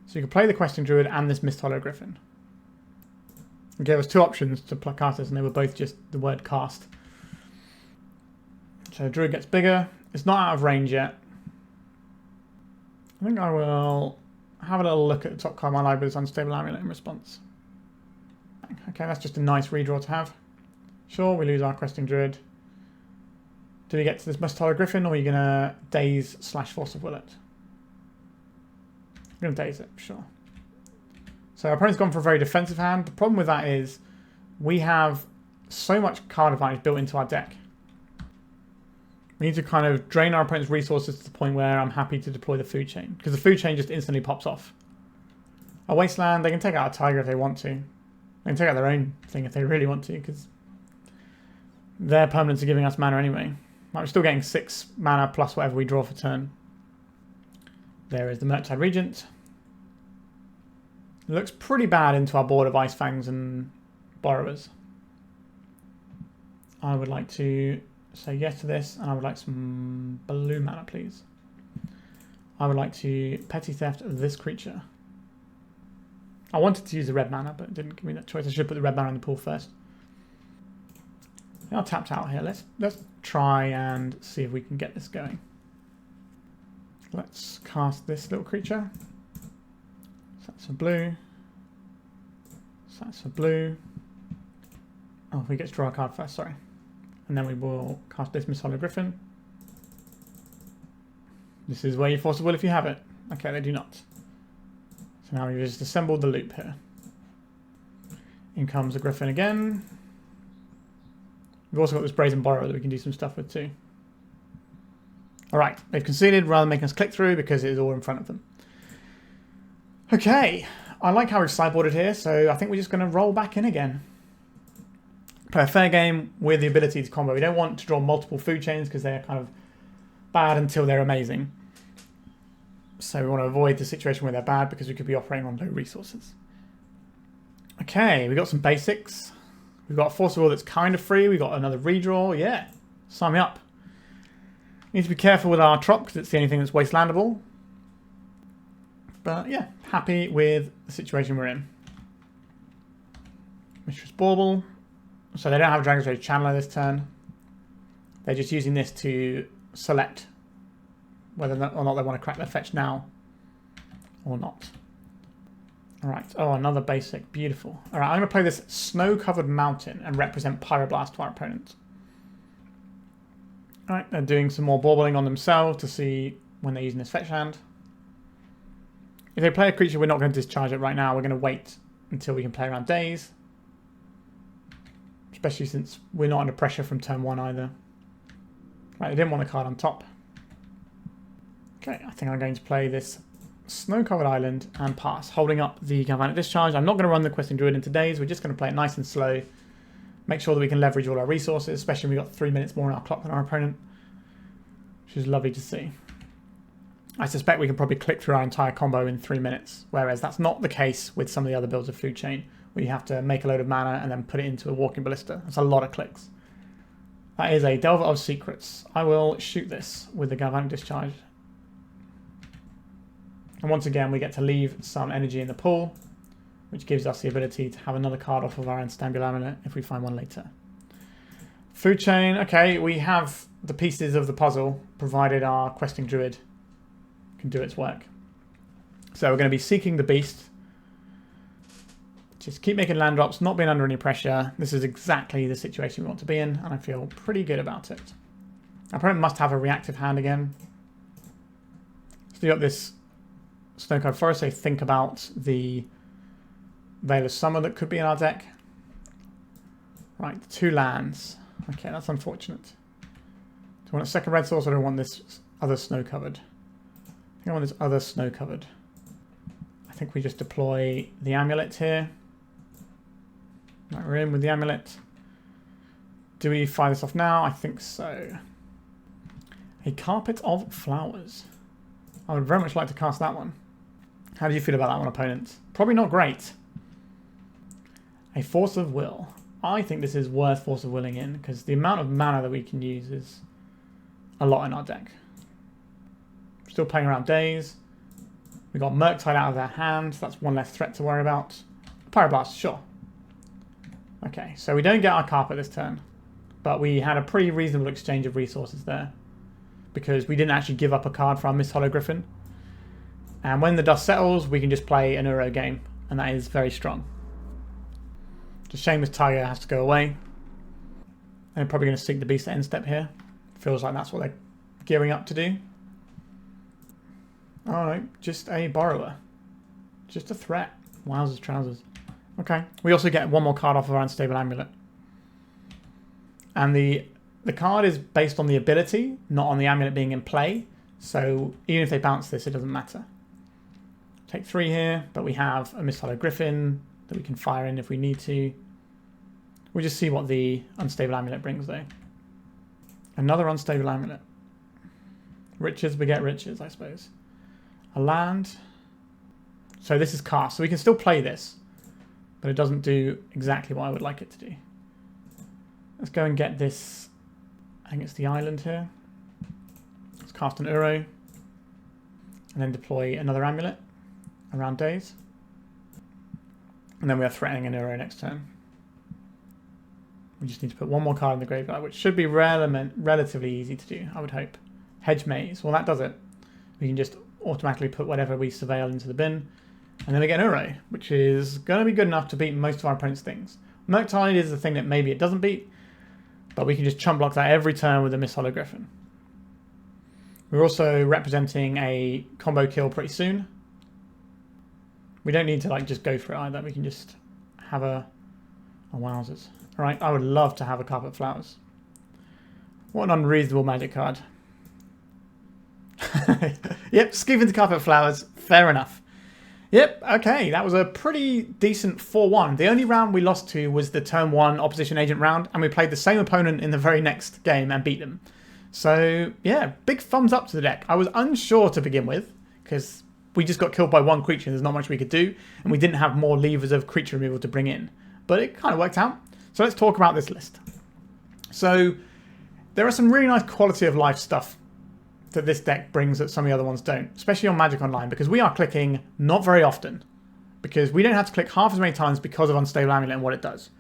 So you can play the Questing Druid and this Misthollow Griffin. It gave us 2 options to cast this, and they were both just the word cast. So the Druid gets bigger. It's not out of range yet. I think I will have a little look at the top card of my library's Unstable Amulet in response. Okay, that's just a nice redraw to have. Sure, we lose our Questing Druid. Do we get to this Misthollow Griffin, or are you going to daze / Force of Will it? I'm going to daze it, sure. So our opponent's gone for a very defensive hand. The problem with that is we have so much card advantage built into our deck. We need to kind of drain our opponent's resources to the point where I'm happy to deploy the Food Chain, because the Food Chain just instantly pops off. A Wasteland, they can take out a Taiga if they want to. They can take out their own thing if they really want to, because their permanents are giving us mana anyway. We're still getting 6 mana plus whatever we draw for turn. There is the Murktide Regent. It looks pretty bad into our board of Ice-Fangs and Borrowers. I would like to say yes to this, and I would like some blue mana, please. I would like to Petty Theft this creature. I wanted to use the red mana, but it didn't give me that choice. I should put the red mana in the pool first. I'm tapped out here. Let's try and see if we can get this going. Let's cast this little creature. So that's for blue. So that's for blue. Oh, we get to draw a card first, sorry. And then we will cast this Misthollow Griffin. This is where you Force of Will if you have it. Okay, they do not. So now we've just assembled the loop here. In comes the Griffin again. We've also got this Brazen Borrower that we can do some stuff with too. Alright, they've conceded rather than making us click through because it is all in front of them. Okay, I like how we've sideboarded here, so I think we're just going to roll back in again. Play a fair game with the ability to combo. We don't want to draw multiple Food Chains because they're kind of bad until they're amazing. So we want to avoid the situation where they're bad because we could be operating on low resources. Okay, we got some basics. We've got a Force of Will that's kind of free. We got another redraw. Yeah, sign me up. Need to be careful with our trop because it's the only thing that's wastelandable. But yeah, happy with the situation we're in. Mistress Bauble. So they don't have a Dragon's Rage Channeler this turn. They're just using this to select whether or not they want to crack their fetch now or not. Alright, oh, another basic. Beautiful. Alright, I'm going to play this Snow-Covered Mountain and represent Pyroblast to our opponent. Alright, they're doing some more Baubling on themselves to see when they're using this fetch hand. If they play a creature, we're not going to discharge it right now. We're going to wait until we can play around days. Especially since we're not under pressure from turn 1 either. Right, they didn't want the card on top. Okay, I think I'm going to play this Snow-Covered Island and pass, holding up the Galvanic Discharge. I'm not going to run the Questing Druid into days. We're just going to play it nice and slow. Make sure that we can leverage all our resources, especially when we've got 3 minutes more on our clock than our opponent. Which is lovely to see. I suspect we can probably click through our entire combo in 3 minutes, whereas that's not the case with some of the other builds of Food Chain, where you have to make a load of mana and then put it into a Walking Ballista. That's a lot of clicks. That is a Delver of Secrets. I will shoot this with the Galvanic Discharge. And once again, we get to leave some energy in the pool, which gives us the ability to have another card off of our Unstable Amulet if we find one later. Food Chain, okay, we have the pieces of the puzzle, provided our Questing Druid can do its work. So we're going to be seeking the beast. Just keep making land drops, not being under any pressure. This is exactly the situation we want to be in, and I feel pretty good about it. Our opponent must have a reactive hand again. So you got this Snow-Covered Forest, so think about the Veil of Summer that could be in our deck. Right, 2 lands. Okay, that's unfortunate. Do I want a second red source or do I want this other snow-covered? I think I want this other snow-covered. I think we just deploy the amulet here. Right, we're in with the amulet. Do we fire this off now? I think so. A Carpet of Flowers. I would very much like to cast that one. How do you feel about that one, opponent? Probably not great. A Force of Will. I think this is worth Force of Willing in, because the amount of mana that we can use is a lot in our deck. Still playing around days. We got Murktide out of their hand, so that's one less threat to worry about. Pyroblast, sure. Okay, so we don't get our carpet this turn, but we had a pretty reasonable exchange of resources there, because we didn't actually give up a card for our Misthollow Griffin. And when the dust settles, we can just play an Uro game, and that is very strong. It's a shame this Taiga has to go away. And they're probably going to seek the beast at end step here. Feels like that's what they're gearing up to do. Oh no, just a borrower. Just a threat. Wowzers trousers. Okay. We also get one more card off of our Unstable Amulet. And the card is based on the ability, not on the amulet being in play. So even if they bounce this, it doesn't matter. Take 3 here, but we have a Misthollow Griffin that we can fire in if we need to. We'll just see what the Unstable Amulet brings though. Another Unstable Amulet. Riches beget riches, I suppose. A land. So this is cast, so we can still play this, but it doesn't do exactly what I would like it to do. Let's go and get this. I think it's the island here. Let's cast an Uro. And then deploy another amulet around days. And then we are threatening an Uro next turn. We just need to put one more card in the graveyard, which should be relatively easy to do, I would hope. Hedge Maze. Well, that does it. We can just automatically put whatever we surveil into the bin. And then we get an Uro, which is going to be good enough to beat most of our opponent's things. Murktide is the thing that maybe it doesn't beat, but we can just chump block that every turn with a Misthollow Griffin. We're also representing a combo kill pretty soon. We don't need to like just go for it either. We can just have a wowzers. Alright, I would love to have a Carpet Flowers. What an unreasonable Magic card. Yep, scoop into Carpet Flowers. Fair enough. Yep, okay, that was a pretty decent 4-1. The only round we lost to was the turn 1 opposition agent round, and we played the same opponent in the very next game and beat them. So, yeah, big thumbs up to the deck. I was unsure to begin with, because we just got killed by one creature and there's not much we could do, and we didn't have more levers of creature removal to bring in. But it kind of worked out. So let's talk about this list. So there are some really nice quality of life stuff that this deck brings that some of the other ones don't, especially on Magic Online, because we are clicking not very often, because we don't have to click half as many times because of Unstable Amulet and what it does.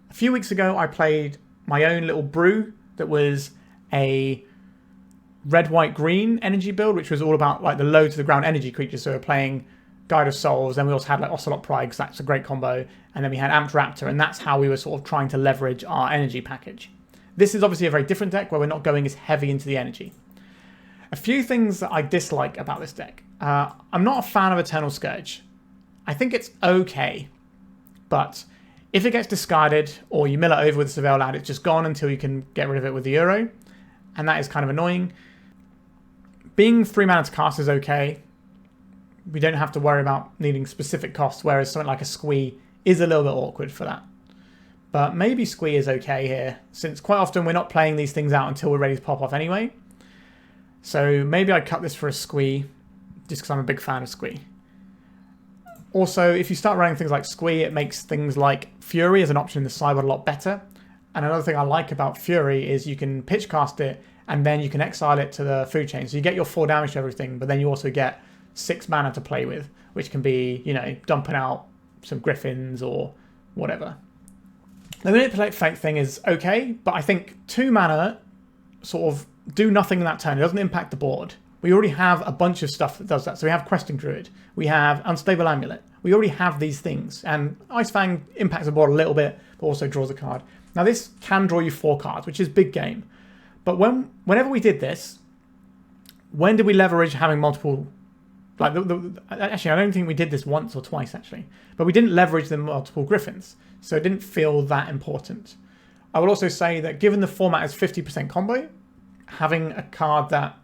A few weeks ago, I played my own little brew that was a red, white, green energy build, which was all about like the low to the ground energy creatures. So we're playing Guide of Souls, then we also had like Ocelot Pride, because that's a great combo, and then we had Amped Raptor, and that's how we were sort of trying to leverage our energy package. This is obviously a very different deck where we're not going as heavy into the energy. A few things that I dislike about this deck. I'm not a fan of Eternal Scourge. I think it's okay, but if it gets discarded or you mill it over with Surveil Lad, it's just gone until you can get rid of it with the Euro, and that is kind of annoying. Being 3 mana to cast is okay. We don't have to worry about needing specific costs, whereas something like a Squee is a little bit awkward for that. But maybe Squee is okay here, since quite often we're not playing these things out until we're ready to pop off anyway. So maybe I'd cut this for a Squee, just because I'm a big fan of Squee. Also, if you start running things like Squee, it makes things like Fury as an option in the sideboard a lot better. And another thing I like about Fury is you can pitch cast it, and then you can exile it to the food chain. So you get your 4 damage to everything, but then you also get 6 mana to play with, which can be, you know, dumping out some Griffins or whatever. The Manipulate Fate thing is okay, but I think 2 mana sort of do nothing in that turn. It doesn't impact the board. We already have a bunch of stuff that does that. So we have Questing Druid, we have Unstable Amulet. We already have these things, and Ice-Fang impacts the board a little bit, but also draws a card. Now this can draw you 4 cards, which is big game. But whenever we did this, when did we leverage having multiple? Like actually, I don't think we did this once or twice actually, but we didn't leverage the multiple Griffins, so it didn't feel that important. I will also say that given the format is 50% combo, having a card that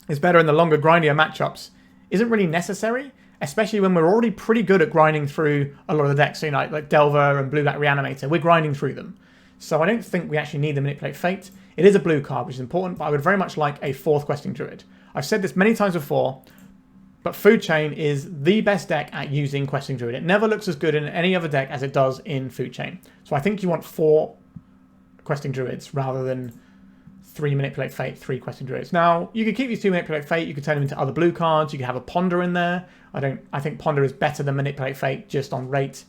is better in the longer, grindier matchups isn't really necessary, especially when we're already pretty good at grinding through a lot of the decks. So, you know, like Delver and Blue Black Reanimator, we're grinding through them. So I don't think we actually need the Manipulate Fate. It is a blue card, which is important, but I would very much like a 4th Questing Druid. I've said this many times before, but Food Chain is the best deck at using Questing Druid. It never looks as good in any other deck as it does in Food Chain. So I think you want 4 Questing Druids rather than 3 Manipulate Fate, 3 Questing Druids. Now, you could keep these 2 Manipulate Fate, you could turn them into other blue cards, you could have a Ponder in there. I think Ponder is better than Manipulate Fate just on rate.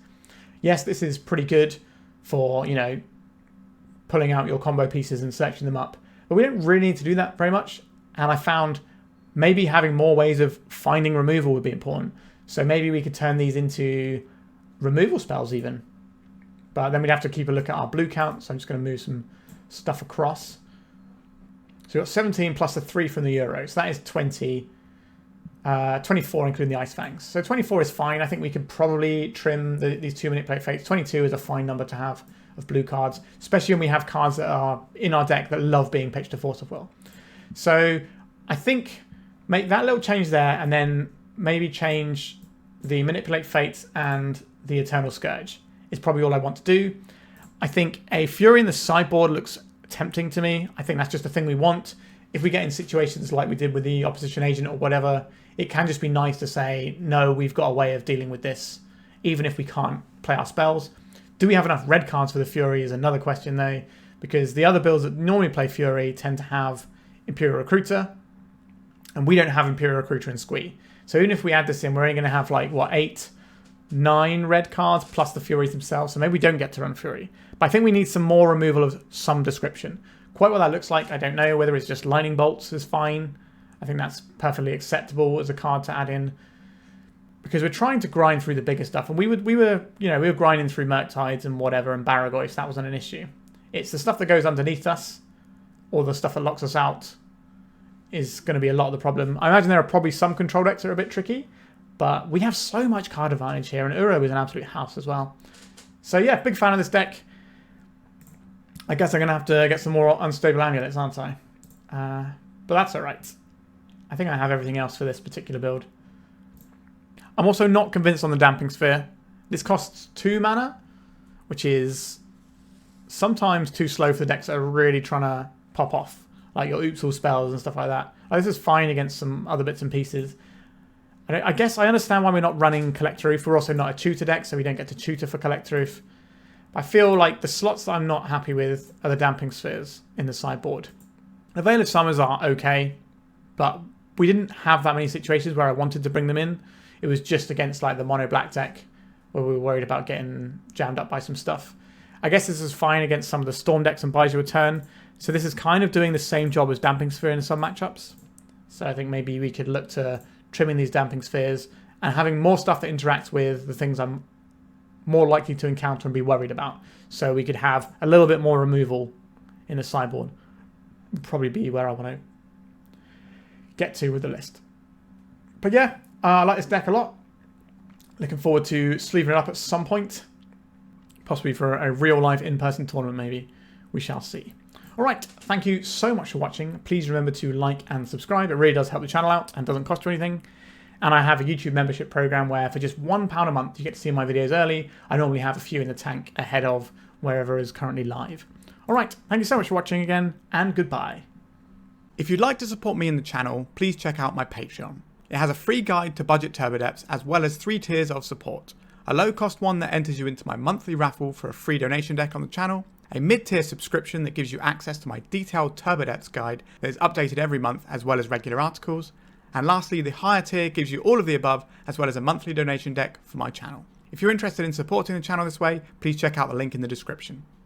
Yes, this is pretty good for, you know, pulling out your combo pieces and searching them up. But we don't really need to do that very much. And I found maybe having more ways of finding removal would be important. So maybe we could turn these into removal spells even. But then we'd have to keep a look at our blue count. So I'm just going to move some stuff across. So we've got 17 plus the 3 from the Euro. So that is 20. 24 including the Ice-Fangs. So 24 is fine. I think we could probably trim these 2 Manipulate Fates. 22 is a fine number to have of blue cards, especially when we have cards that are in our deck that love being pitched to Force of Will. So I think make that little change there, and then maybe change the Manipulate Fates and the Eternal Scourge is probably all I want to do. I think a Fury in the sideboard looks tempting to me. I think that's just the thing we want. If we get in situations like we did with the Opposition Agent or whatever, it can just be nice to say, no, we've got a way of dealing with this, even if we can't play our spells. Do we have enough red cards for the Fury is another question, though, because the other builds that normally play Fury tend to have Imperial Recruiter, and we don't have Imperial Recruiter and Squee. So even if we add this in, we're only going to have, like, what, 8, 9 red cards plus the Furies themselves, so maybe we don't get to run Fury. But I think we need some more removal of some description. Quite what that looks like, I don't know. Whether it's just Lightning Bolts is fine. I think that's perfectly acceptable as a card to add in, because we're trying to grind through the bigger stuff, and we were grinding through Murktides and whatever and Barragoyfs. That wasn't an issue. It's the stuff that goes underneath us, or the stuff that locks us out, is going to be a lot of the problem. I imagine there are probably some control decks that are a bit tricky, but we have so much card advantage here, and Uro is an absolute house as well. So yeah, big fan of this deck. I guess I'm going to have to get some more Unstable Amulets, aren't I? But that's alright. I think I have everything else for this particular build. I'm also not convinced on the Damping Sphere. This costs 2 mana, which is sometimes too slow for the decks that are really trying to pop off, like your Oops All spells and stuff like that. Like, this is fine against some other bits and pieces. I guess I understand why we're not running Collector Roof. We're also not a tutor deck, so we don't get to tutor for Collector Roof. I feel like the slots that I'm not happy with are the Damping Spheres in the sideboard. The Veil of Summers are okay, but we didn't have that many situations where I wanted to bring them in. It was just against like the mono black deck where we were worried about getting jammed up by some stuff. I guess this is fine against some of the Storm decks and buys you a turn. So this is kind of doing the same job as Damping Sphere in some matchups. So I think maybe we could look to trimming these Damping Spheres and having more stuff that interacts with the things I'm more likely to encounter and be worried about. So we could have a little bit more removal in the sideboard. Would probably be where I want to get to with the list. But yeah, I like this deck a lot. Looking forward to sleeving it up at some point. Possibly for a real life in-person tournament maybe. We shall see. Alright, thank you so much for watching. Please remember to like and subscribe. It really does help the channel out and doesn't cost you anything. And I have a YouTube membership program where for just £1 a month you get to see my videos early. I normally have a few in the tank ahead of wherever is currently live. Alright, thank you so much for watching again, and goodbye. If you'd like to support me in the channel, please check out my Patreon. It has a free guide to budget turbo depths as well as 3 tiers of support. A low cost one that enters you into my monthly raffle for a free donation deck on the channel, a mid-tier subscription that gives you access to my detailed turbo depths guide that is updated every month as well as regular articles, and lastly the higher tier gives you all of the above as well as a monthly donation deck for my channel. If you're interested in supporting the channel this way, please check out the link in the description.